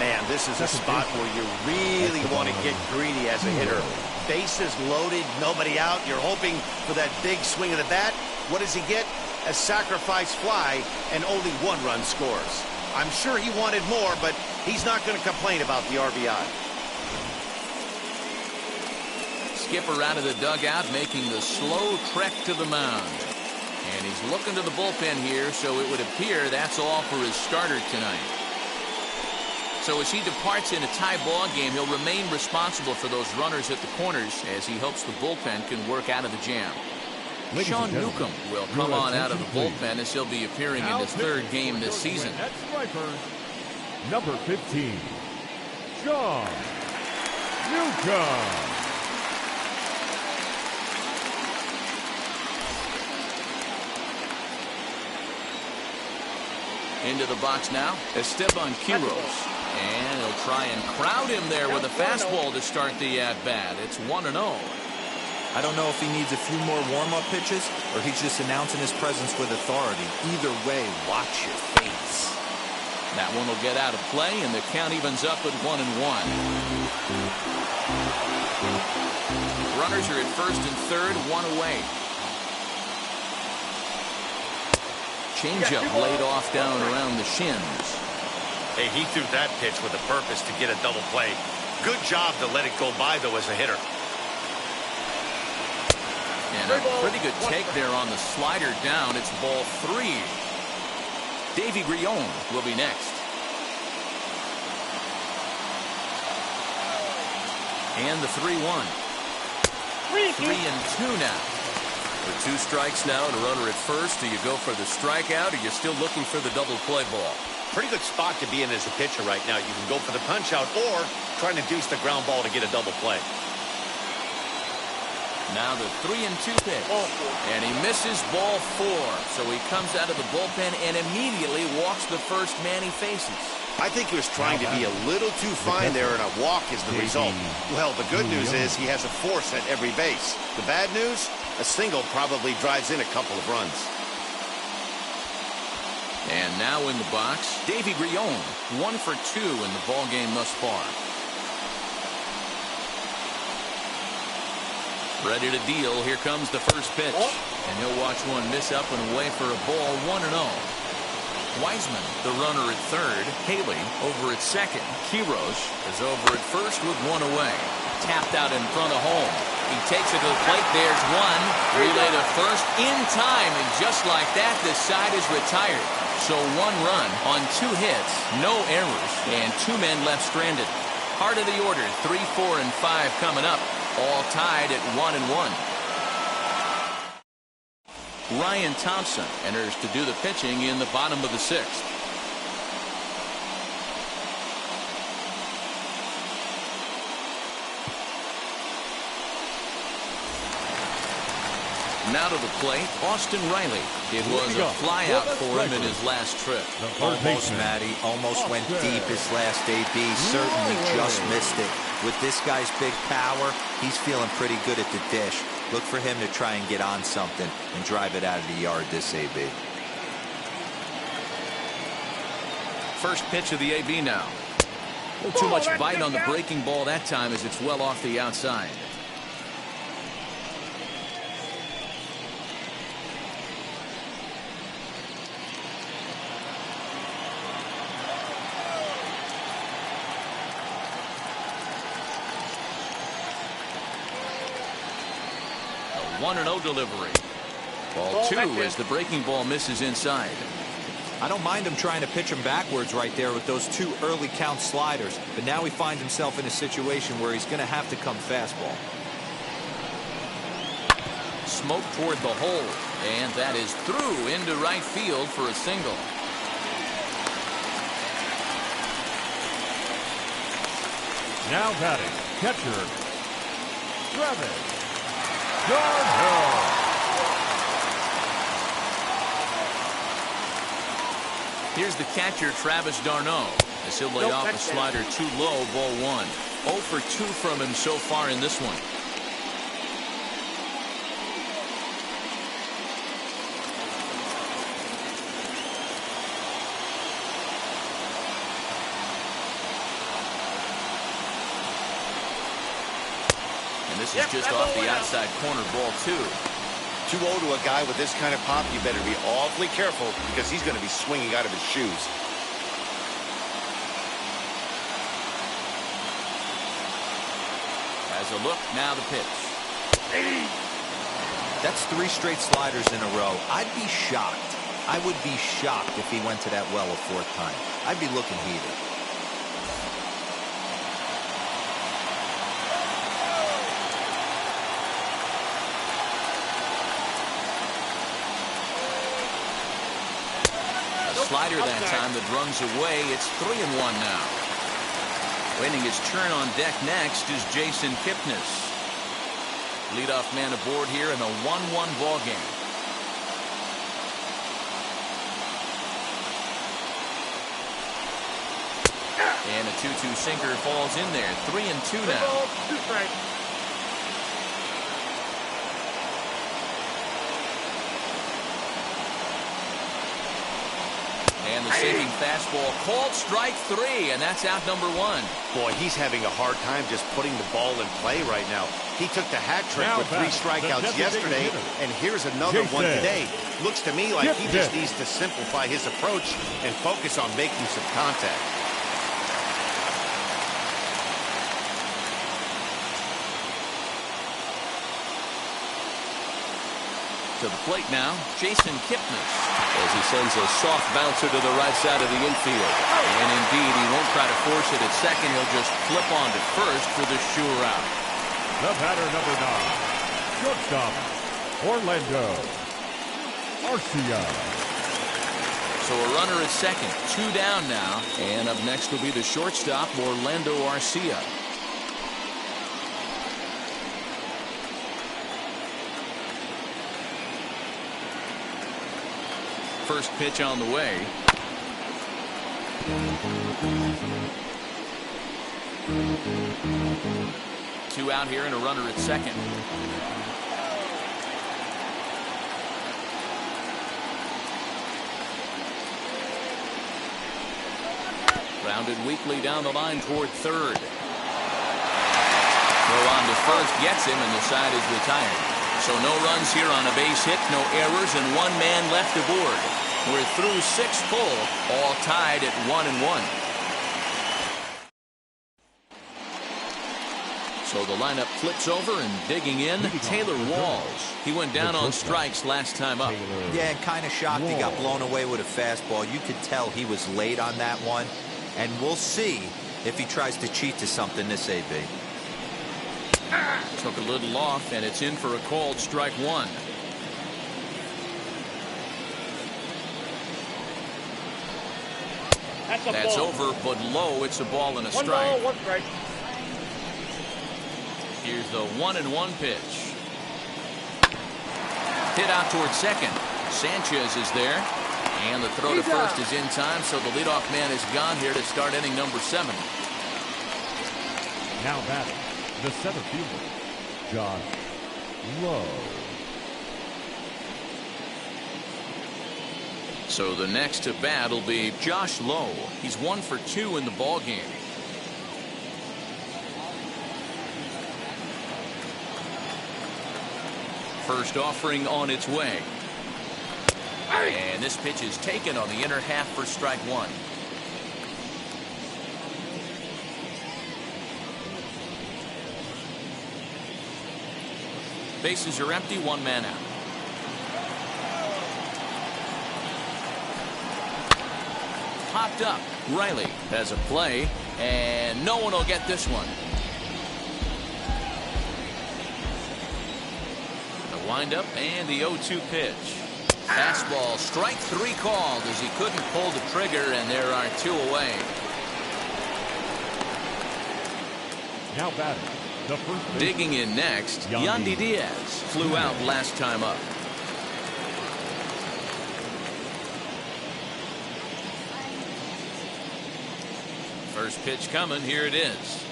Man, this is a spot where you really want to get greedy as a hitter. Bases loaded, nobody out. You're hoping for that big swing of the bat. What does he get? A sacrifice fly, and only 1 run scores. I'm sure he wanted more, but he's not going to complain about the RBI. Skipper out of the dugout, making the slow trek to the mound. And he's looking to the bullpen here, so it would appear that's all for his starter tonight. So as he departs in a tie ball game, he'll remain responsible for those runners at the corners as he hopes the bullpen can work out of the jam. Sean Newcomb will come on out of the bullpen as he'll be appearing in his third game this season. Number 15, Sean Newcomb. Into the box now, Esteban Quiroz. And he'll try and crowd him there with a fastball to start the at-bat. It's 1-0. I don't know if he needs a few more warm-up pitches or he's just announcing his presence with authority. Either way, watch your face. That one will get out of play, and the count evens up at 1-1. Runners are at first and third, 1 away. Changeup laid off down around the shins. Hey, he threw that pitch with a purpose to get a double play. Good job to let it go by, though, as a hitter. And a pretty good take there on the slider down. It's ball 3. Davey Griot will be next. And the 3-1. 3-2 now. With 2 strikes now and a runner at first, do you go for the strikeout or you're still looking for the double play ball? Pretty good spot to be in as a pitcher right now. You can go for the punch out or trying to deuce the ground ball to get a double play. Now the 3-2 pitch. And he misses ball 4. So he comes out of the bullpen and immediately walks the first man he faces. I think he was trying to be a little too fine there, and a walk is the result. Well, the good news is he has a force at every base. The bad news? A single probably drives in a couple of runs. And now in the box, Davey Griot, 1 for 2 in the ball game thus far. Ready to deal. Here comes the first pitch. And he'll watch one miss up and away for a ball, 1-0. Wiseman, the runner at third. Haley over at second. Quiroz is over at first with 1 away. Tapped out in front of home. He takes it to the plate. There's 1. Relay to first in time. And just like that, the side is retired. So 1 run on 2 hits, no errors, and 2 men left stranded. Heart of the order, 3, 4, and 5 coming up, all tied at 1-1. Ryan Thompson enters to do the pitching in the bottom of the 6th. Now to the plate, Austin Riley. It was a flyout for him in his last trip. Almost, Matty. Almost went deep his last AB. Certainly just missed it. With this guy's big power, he's feeling pretty good at the dish. Look for him to try and get on something and drive it out of the yard this AB. First pitch of the AB now. A little too much bite on the breaking ball that time as it's well off the outside. A 1-0 delivery. Ball 2 as the breaking ball misses inside. I don't mind him trying to pitch him backwards right there with those 2 early count sliders, but now he finds himself in a situation where he's going to have to come fastball. Smoke toward the hole, and that is through into right field for a single. Now batting, catcher, Travis Garcia. Here's the catcher, Travis d'Arnaud, as he'll lay off a slider too low, ball 1. 0 for 2 from him so far in this one. And this is just off the outside corner, ball 2. 2-0 to a guy with this kind of pop, you better be awfully careful because he's going to be swinging out of his shoes. As a look, now the pitch. That's 3 straight sliders in a row. I'd be shocked. I would be shocked if he went to that well a 4th time. I'd be looking heated. Slider that time that runs away. It's 3-1 now. Waiting his turn on deck next is Jason Kipnis. Leadoff man aboard here in a 1-1 ball game. And a 2-2 sinker falls in there. 3-2 now. 2 strikes. And the sinking fastball called strike 3, and that's out number 1. Boy, he's having a hard time just putting the ball in play right now. He took the hat trick with 3 strikeouts yesterday, and here's another one today. Looks to me like he just needs to simplify his approach and focus on making some contact. To the plate now, Jason Kipnis, as he sends a soft bouncer to the right side of the infield. And indeed, he won't try to force it at second. He'll just flip on to first for the sure out. The batter, number 9, shortstop, Orlando Garcia. So a runner at second, 2 down now. And up next will be the shortstop, Orlando Garcia. First pitch on the way. Two out here and a runner at second. Grounded weakly down the line toward third. Throw on to first gets him, and the side is retired. So no runs here on a base hit, no errors, and 1 man left aboard. We're through 6 full, all tied at 1-1. So the lineup flips over, and digging in, Taylor Walls. He went down on strikes last time up. Yeah, and kind of shocked he got blown away with a fastball. You could tell he was late on that one, and we'll see if he tries to cheat to something this AB. Took a little off, and it's in for a called strike 1. That's over, but low. It's a ball and a strike. 1 strike. Here's the 1-1 pitch. Hit out towards second. Sanchez is there. And the throw to first is in time, so the leadoff man is gone here to start inning number 7. Now batting, the center fielder, Josh Lowe. So the next to bat will be Josh Lowe. He's 1 for 2 in the ball game. First offering on its way. And this pitch is taken on the inner half for strike 1. Bases are empty, 1 man out. Popped up. Riley has a play, and no one will get this one. The windup and the 0-2 pitch. Fastball, strike 3 called as he couldn't pull the trigger, and there are 2 away. Now batting, the first baseman. Digging in next, Yandy Diaz flew out last time up. First pitch coming, here it is.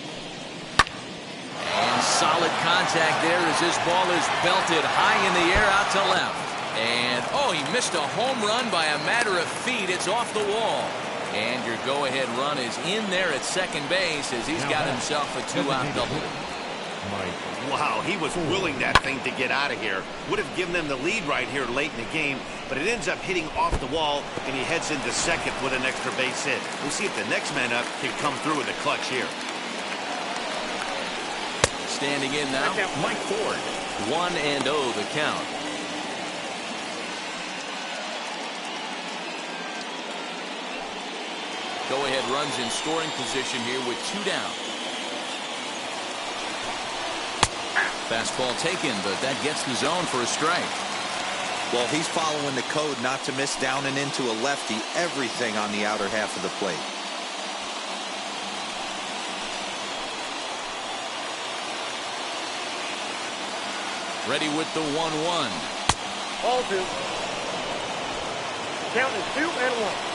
And solid contact there as this ball is belted high in the air out to left. And, oh, he missed a home run by a matter of feet. It's off the wall. And your go-ahead run is in there at second base as he's got himself a 2-out double. Wow, he was willing that thing to get out of here. Would have given them the lead right here late in the game, but it ends up hitting off the wall, and he heads into second with an extra base hit. We'll see if the next man up can come through with a clutch here. Standing in now, Mike Ford. 1-0 the count. Go-ahead runs in scoring position here with 2 down. Fastball taken, but that gets the zone for a strike. Well, he's following the code not to miss down and into a lefty. Everything on the outer half of the plate. Ready with the 1-1. Ball 2. Count is 2-1.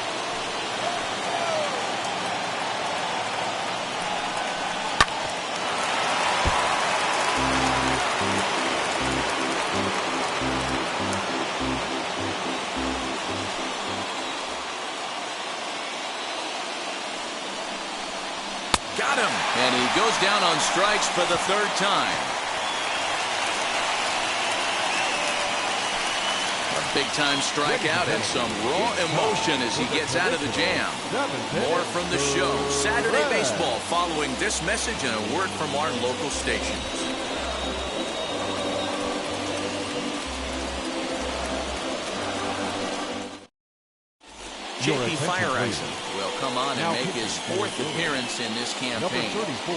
Got him. And he goes down on strikes for the 3rd time. A big-time strikeout and some raw emotion as he gets out of the jam. More from the show. Saturday Baseball following this message and a word from our local stations. J.P. Fireisen will come on and make his 4th appearance in this campaign. Number 34,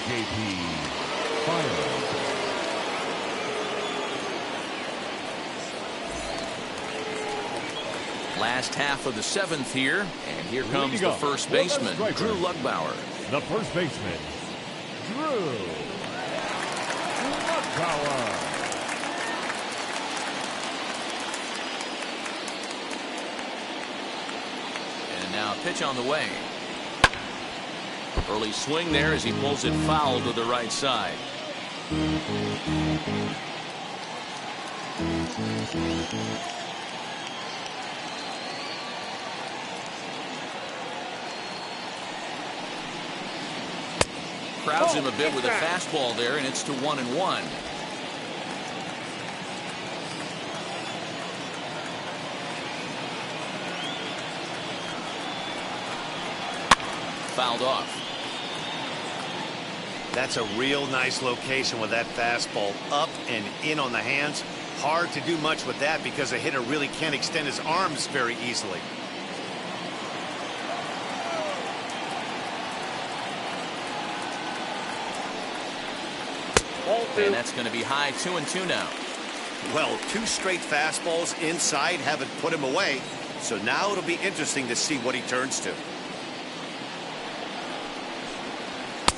J.P. Fireisen. Last half of the 7th here, and here comes the first baseman, Drew Lugbauer. The first baseman, Drew Lugbauer. Now pitch on the way. Early swing there as he pulls it foul to the right side. Crowds him a bit with a fastball there, and it's to 1-1. Fouled off. That's a real nice location with that fastball up and in on the hands. Hard to do much with that because a hitter really can't extend his arms very easily. And that's going to be high, 2-2 now. Well, 2 straight fastballs inside haven't put him away. So now it'll be interesting to see what he turns to.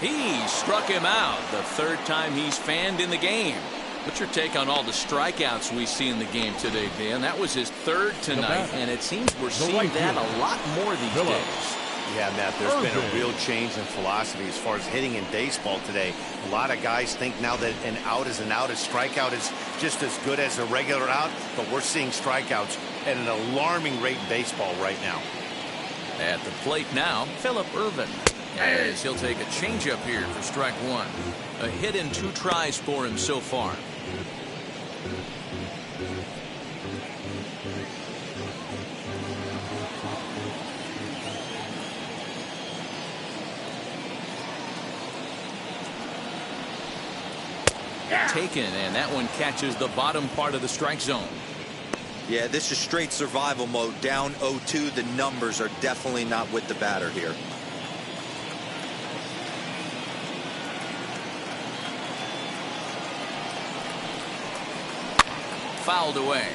He struck him out the 3rd time he's fanned in the game. What's your take on all the strikeouts we see in the game today, Dan? That was his third tonight, and it seems we're seeing that a lot more these days. Yeah, Matt, there's been a real change in philosophy as far as hitting in baseball today. A lot of guys think now that an out is an out, a strikeout is just as good as a regular out, but we're seeing strikeouts at an alarming rate in baseball right now. At the plate now, Phillip Ervin, as he'll take a changeup here for strike one. A hit in 2 tries for him so far. Taken, and that one catches the bottom part of the strike zone. Yeah, this is straight survival mode. Down 0-2. The numbers are definitely not with the batter here. Fouled away.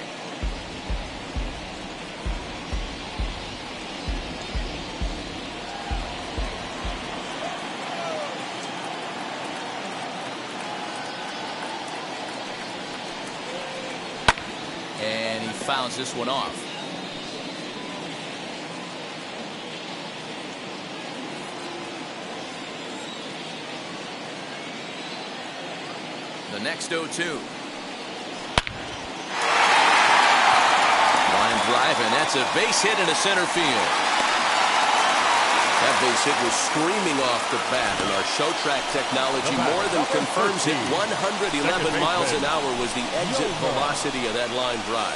And he fouls this one off. The next 0-2. Line drive, and that's a base hit into center field. That base hit was screaming off the bat, and our show track technology more than confirms it. 111 miles an hour was the exit velocity of that line drive.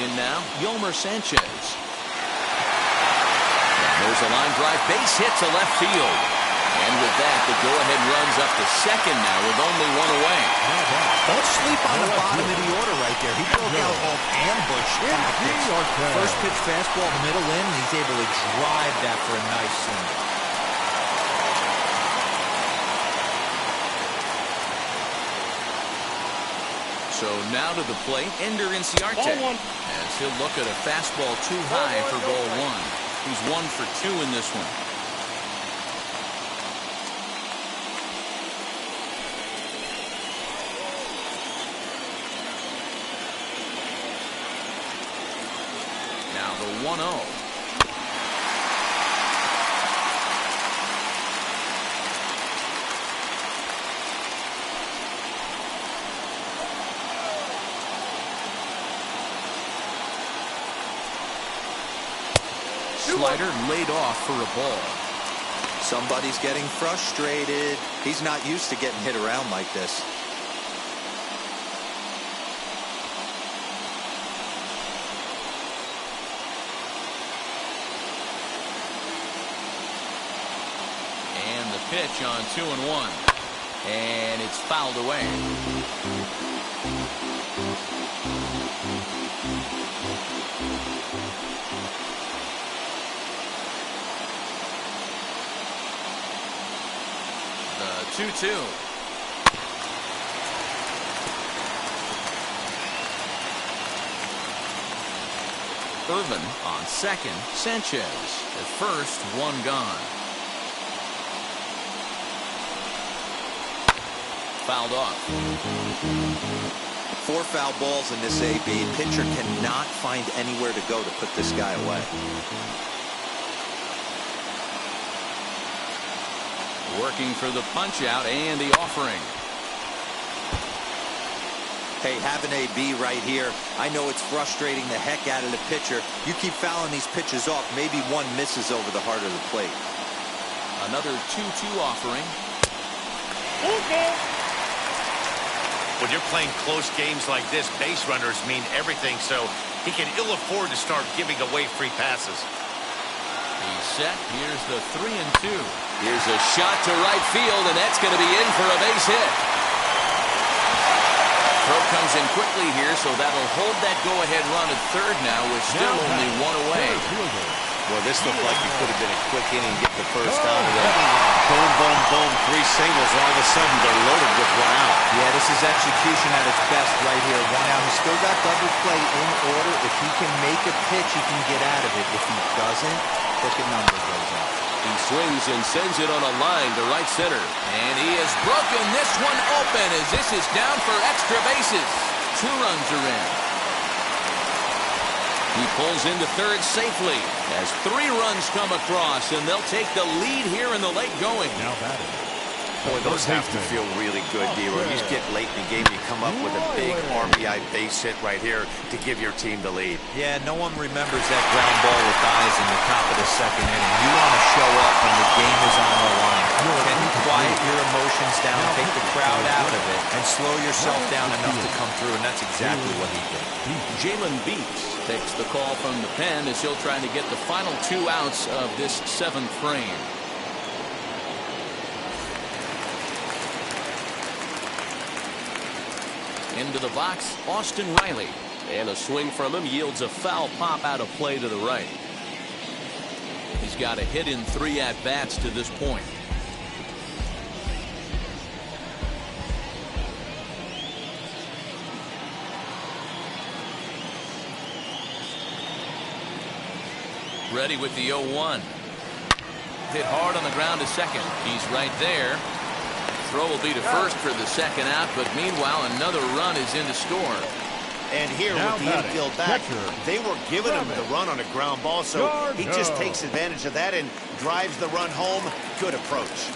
In now, Yolmer Sanchez. There's a line drive base hit to left field. And with that, the go-ahead runs up to second now with only one away. Don't sleep on the bottom of the order right there. He broke out all ambush tactics. First pitch fastball, middle in, and he's able to drive that for a nice single. So now to the plate, Ender Inciarte. As he'll look at a fastball too high for ball one. He's 1 for 2 in this one. Now the 1-0. Slider laid off for a ball. Somebody's getting frustrated. He's not used to getting hit around like this. And the pitch on 2-1. And it's fouled away. The 2-2. Ervin on second. Sanchez at first, one gone. Fouled off. 4 foul balls in this AB. Pitcher cannot find anywhere to go to put this guy away. Working for the punch out and the offering. Hey, have an AB right here. I know it's frustrating the heck out of the pitcher. You keep fouling these pitches off. Maybe one misses over the heart of the plate. Another 2-2 offering. When you're playing close games like this, base runners mean everything, so he can ill afford to start giving away free passes. He's set. Here's the 3-2. Here's a shot to right field, and that's going to be in for a base hit. Throw comes in quickly here, so that'll hold that go-ahead run at third now with still only one away. Well, this looked like it could have been a quick inning, get the first out of there. Boom, boom, boom, 3 singles. All of a sudden, they're loaded with 1 out. Yeah, this is execution at its best right here. 1 out. He's still got double play in order. If he can make a pitch, he can get out of it. If he doesn't, crooked number goes up. He swings and sends it on a line to right center. And he has broken this one open as this is down for extra bases. 2 runs are in. He pulls into third safely as 3 runs come across, and they'll take the lead here in the late going. Now batting. Boy, those have to feel really good, D-Roy. You get late in the game, you come up with a big RBI base hit right here to give your team the lead. Yeah, no one remembers that ground ball with eyes in the top of the 2nd inning. You want to show up when the game is on the line. Can you quiet your emotions down, take the crowd out of it, and slow yourself down enough to come through, and that's exactly what he did. Jalen Beeks takes the call from the pen as he'll try to get the final 2 outs of this 7th frame. Into the box, Austin Riley. And a swing from him yields a foul pop out of play to the right. He's got a hit in 3 at-bats to this point. Ready with the 0-1. Hit hard on the ground to second. He's right there. Throw will be to first for the 2nd out, but meanwhile another run is in to score. And here with the infield back, they were giving him the run on a ground ball, so he just takes advantage of that and drives the run home. Good approach.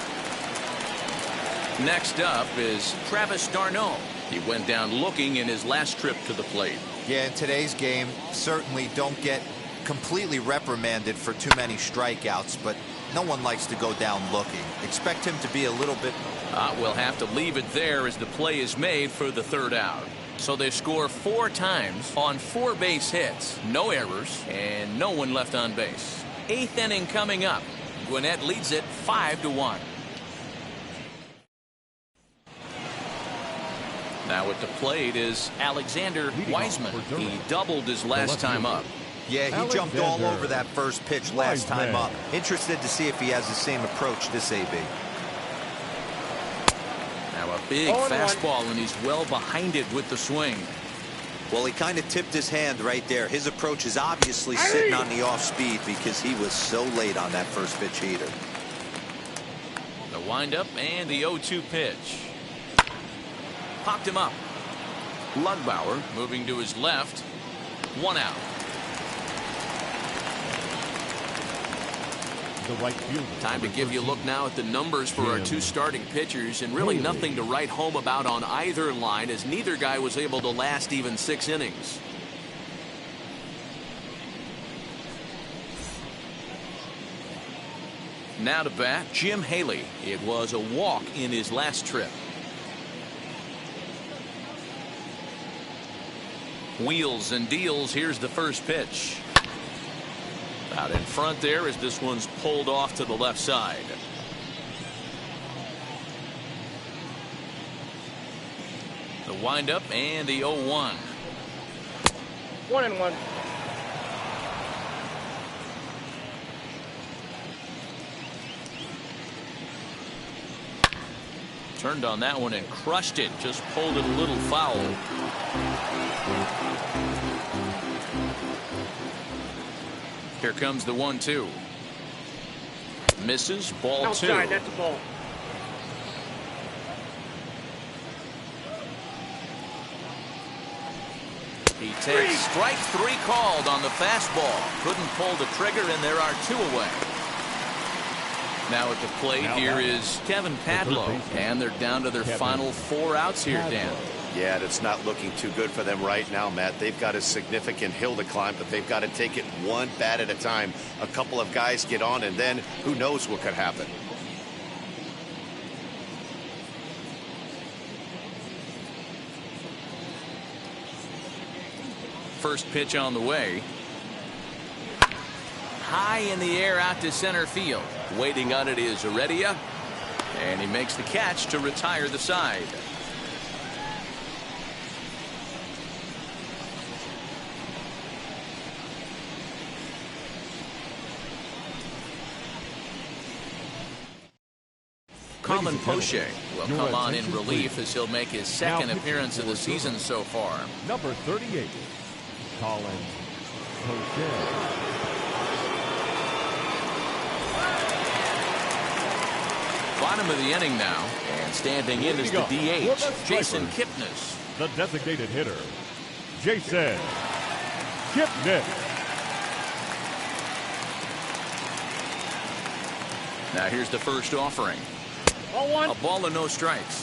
Next up is Travis d'Arnaud. He went down looking in his last trip to the plate. Yeah, in today's game, certainly don't get completely reprimanded for too many strikeouts, but no one likes to go down looking. Expect him to be a little bit. We'll have to leave it there as the play is made for the 3rd out. So they score 4 times on 4 base hits, no errors, and no one left on base. 8th inning coming up. Gwinnett leads it 5-1. Now at the plate is Alexander Wiseman. He doubled his last time up. Yeah, he jumped all over that first pitch last time up. Interested to see if he has the same approach this AB. Now a big fastball, and he's well behind it with the swing. Well, he kind of tipped his hand right there. His approach is obviously sitting on the off speed because he was so late on that first pitch heater. The windup and the 0-2 pitch. Popped him up. Lugbauer moving to his left. 1 out. The right fielder. Time to give you a look now at the numbers for our 2 starting pitchers, and really nothing to write home about on either line, as neither guy was able to last even 6 innings. Now to bat, Jim Haley. It was a walk in his last trip. Wheels and deals. Here's the first pitch. Out in front there as this one's pulled off to the left side. The windup and the 0-1. 1-1. Turned on that one and crushed it. Just pulled it a little foul. Here comes the 1-2. Misses. Ball Outside, 2. that's a ball. He takes strike 3 called on the fastball. Couldn't pull the trigger, and there are 2 away. Now at the plate here is Kevin Padlow, and they're down to their final 4 outs here, Dan. Yeah, it's not looking too good for them right now, Matt. They've got a significant hill to climb, but they've got to take it 1 bat at a time. A couple of guys get on, and then who knows what could happen. First pitch on the way. High in the air out to center field. Waiting on it is Heredia, and he makes the catch to retire the side. Salman Poche will come on in relief as he'll make his second appearance of the season so far. Number 38, Colin Poche. Bottom of the inning now, and standing in is the DH, Jason Kipnis. The designated hitter, Jason Kipnis. Now here's the first offering. Ball one. A ball and no strikes.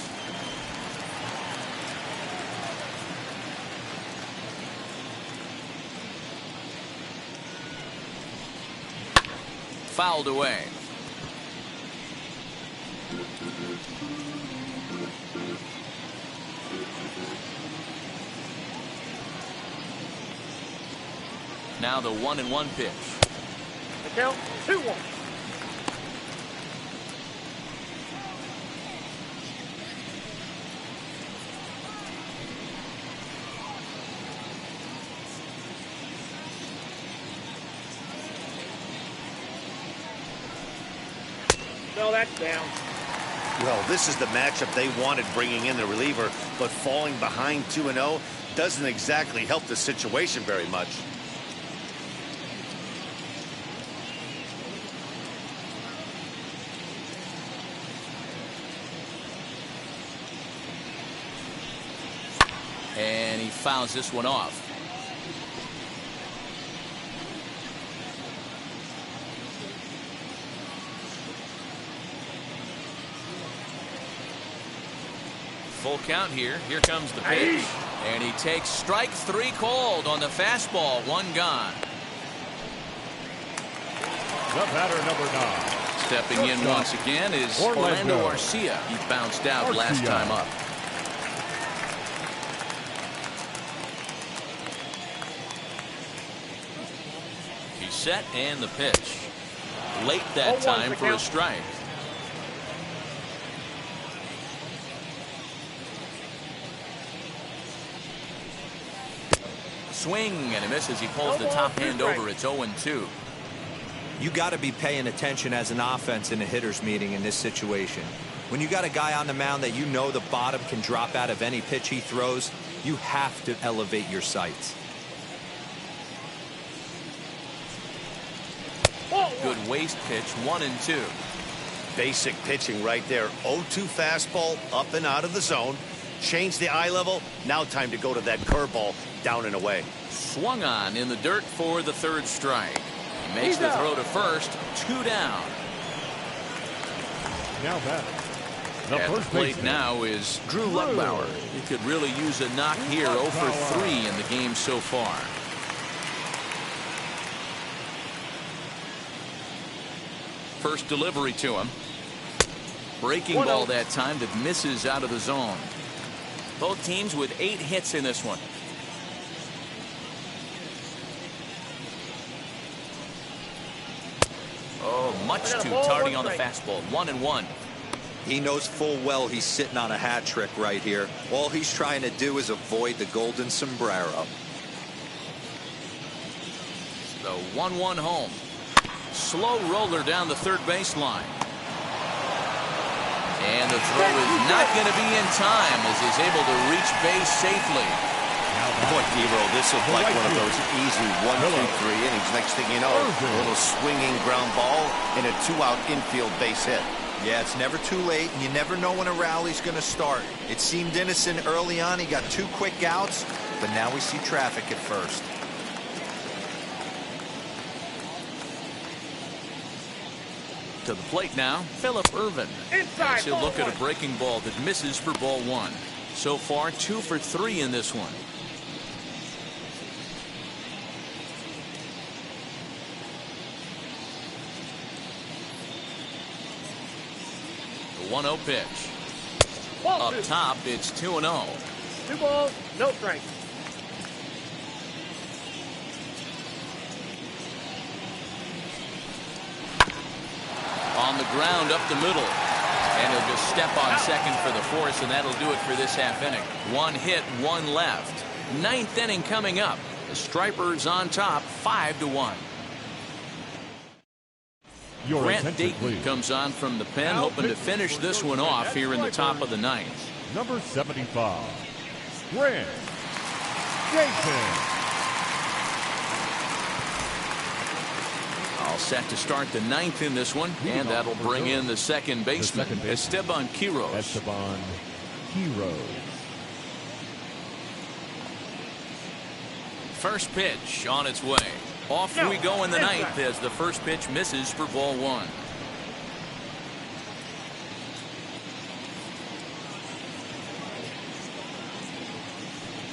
Fouled away. Now the 1-1 pitch. The count 2-1. No, that's down. Well, this is the matchup they wanted, bringing in the reliever, but falling behind 2-0 doesn't exactly help the situation very much. And he fouls this one off. Full count here. Here comes the pitch. And he takes strike 3 called on the fastball. 1 gone. The batter, number 9. Stepping in once again is Orlando Garcia. He bounced out last time up. He's set and the pitch. Late that time for a strike. Swing and a miss as he pulls the top hand over. It's 0-2. You got to be paying attention as an offense in a hitter's meeting in this situation. When you got a guy on the mound that you know the bottom can drop out of any pitch he throws, you have to elevate your sights. Good waist pitch, 1-2. Basic pitching right there. 0-2 fastball up and out of the zone. Change the eye level. Now time to go to that curveball down and away. Swung on in the dirt for the 3rd strike. He makes the throw to first. 2 down. Now batting. At the plate now is Drew Luckbauer. He could really use a knock here. 0 for 3 in the game so far. First delivery to him. Breaking ball that time that misses out of the zone. Both teams with 8 hits in this one. Oh, much too tardy on the fastball. 1-1. He knows full well he's sitting on a hat trick right here. All he's trying to do is avoid the golden sombrero. The 1-1 home. Slow roller down the 3rd baseline. And the throw is not going to be in time as he's able to reach base safely. Boy, D-Roll, this looked like one of those easy 1-2-3 innings. Next thing you know, a little swinging ground ball and a 2-out infield base hit. Yeah, it's never too late, and you never know when a rally's going to start. It seemed innocent early on. He got 2 quick outs, but now we see traffic at first. To the plate now, Phillip Ervin. As he'll look at a breaking ball that misses for ball 1. So far, 2 for 3 in this one. The 1-0 pitch. Up top, it's 2-0. 2 balls, no strikes. On the ground up the middle. And he'll just step on second for the force, and that'll do it for this half inning. 1 hit, 1 left. 9th inning coming up. The Stripers on top, 5-1. Your Brent attention, Dayton please. comes on from the pen, Now hoping to pitching finish for this the one off Gwinnett here in the top Stripers. of the ninth. Number 75, Brent Dayton. All set to start the ninth in this one, and that'll bring in the second baseman, Esteban Quiroz. Esteban Quiroz. First pitch on its way. Off we go in the ninth as the first pitch misses for ball one.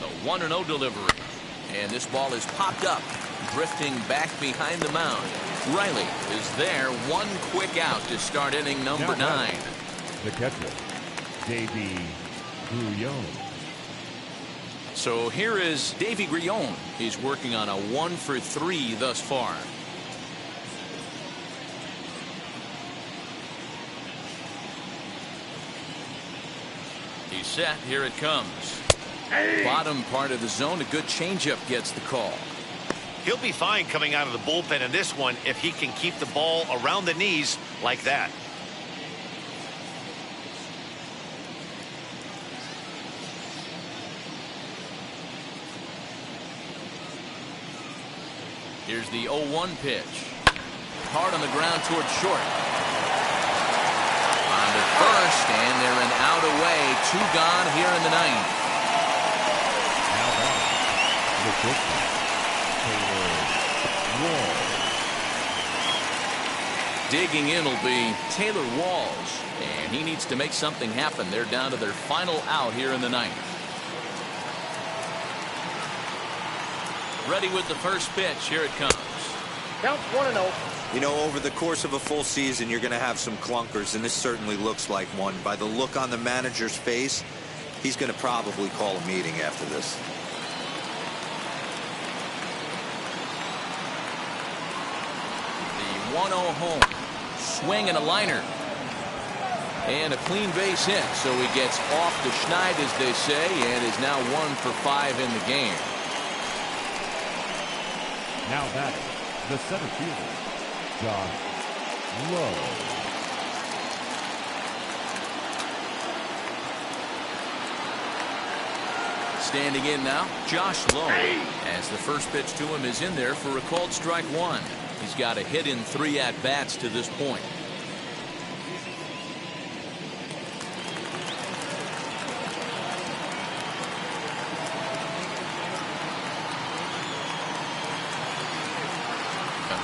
The 1-0 delivery. And this ball is popped up, drifting back behind the mound. Riley is there, one quick out to start inning number 9. The catcher, Davey Griot. So here is Davey Griot. He's working on a 1-for-3 thus far. He's set. Here it comes. Bottom part of the zone. A good changeup gets the call. He'll be fine coming out of the bullpen in this one if he can keep the ball around the knees like that. Here's the 0-1 pitch. Hard on the ground towards short. On to first, and they're an out away. 2 gone here in the ninth. Now back, the pitcher, Taylor Walls. Digging in will be Taylor Walls, and he needs to make something happen. They're down to their final out here in the ninth. Ready with the first pitch. Here it comes. Count 1-0. You know, over the course of a full season, you're going to have some clunkers, and this certainly looks like one. By the look on the manager's face, he's going to probably call a meeting after this. The 1-0 home. Swing and a liner. And a clean base hit, so he gets off the schneid, as they say, and is now 1 for 5 in the game. Now batting, the center fielder, Lowe. Standing in now, Josh Lowe. As the first pitch to him is in there for a called strike 1. He's got a hit in 3 at-bats to this point.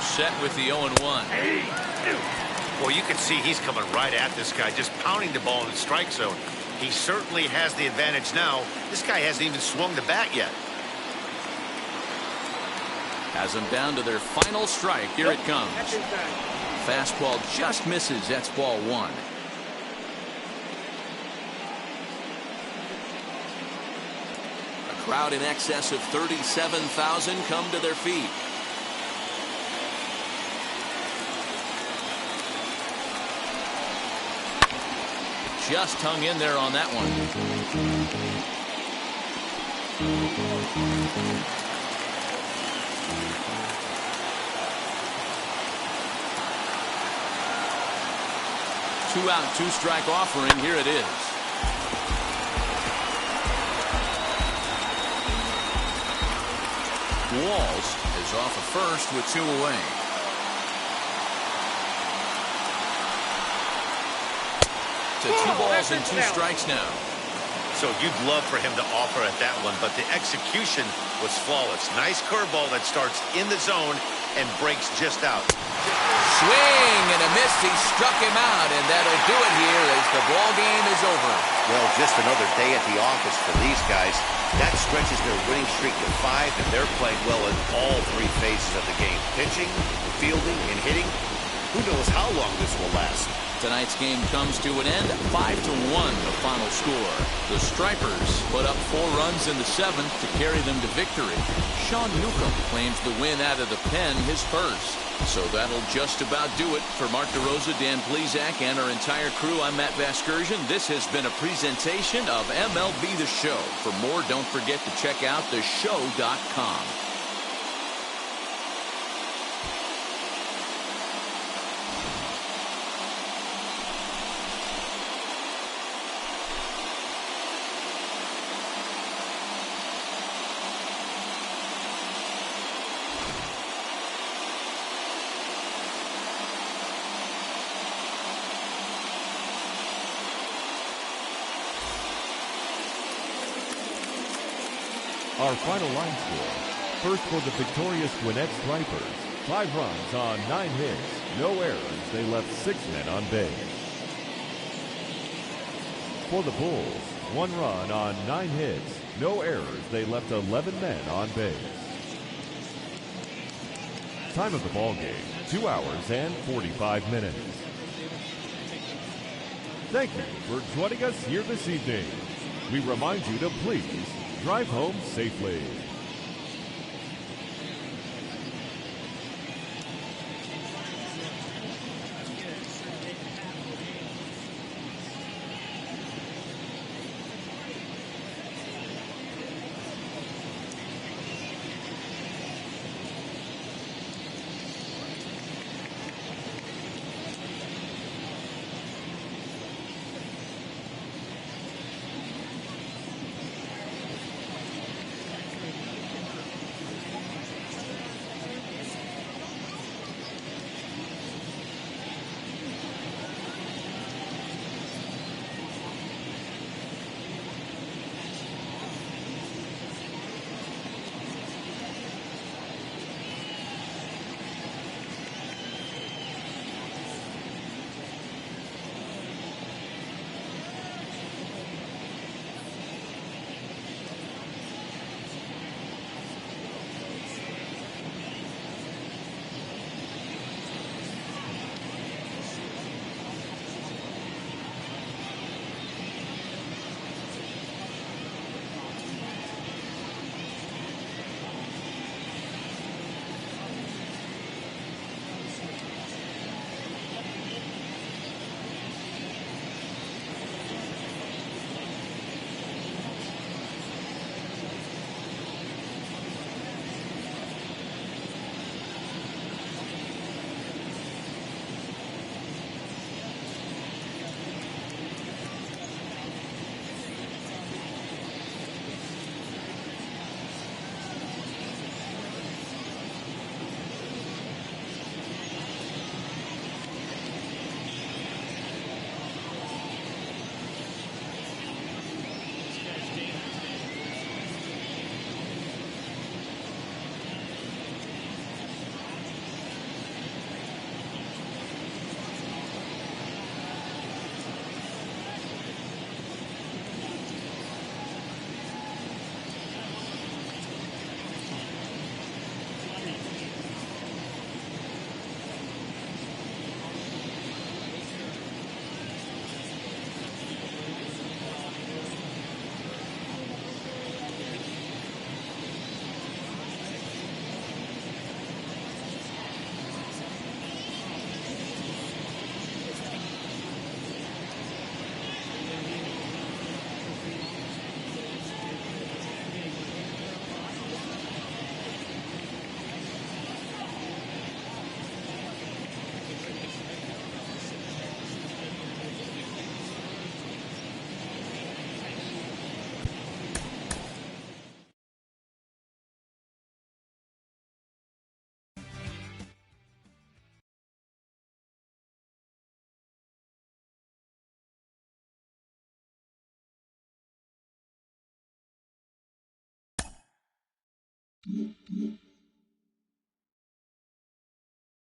Set with the 0-1. Well, you can see he's coming right at this guy, just pounding the ball in the strike zone. He certainly has the advantage now. This guy hasn't even swung the bat yet. Has them down to their final strike. Here it comes. Fastball just misses. That's ball 1. A crowd in excess of 37,000 come to their feet. Just hung in there on that one. Two out, 2 strike offering. Here it is. Walls is off of first with 2 away. To 2 balls and 2 strikes now. So you'd love for him to offer at that one, but the execution was flawless. Nice curveball that starts in the zone and breaks just out. Swing and a miss. He struck him out, and that'll do it here as the ball game is over. Well, just another day at the office for these guys. That stretches their winning streak to 5, and they're playing well in all 3 phases of the game. Pitching, fielding, and hitting. Who knows how long this will last? Tonight's game comes to an end, 5-1 the final score. The Stripers put up 4 runs in the 7th to carry them to victory. Sean Newcomb claims the win out of the pen, his first. So that'll just about do it. For Mark DeRosa, Dan Plezak, and our entire crew, I'm Matt Vasgersian. This has been a presentation of MLB The Show. For more, don't forget to check out theshow.com. Our final line score. First for the victorious Gwinnett Stripers. 5 runs on 9 hits, no errors. They left 6 men on base. For the Bulls, 1 run on 9 hits, no errors. They left 11 men on base. Time of the ball game, 2 hours and 45 minutes. Thank you for joining us here this evening. We remind you to please drive home safely.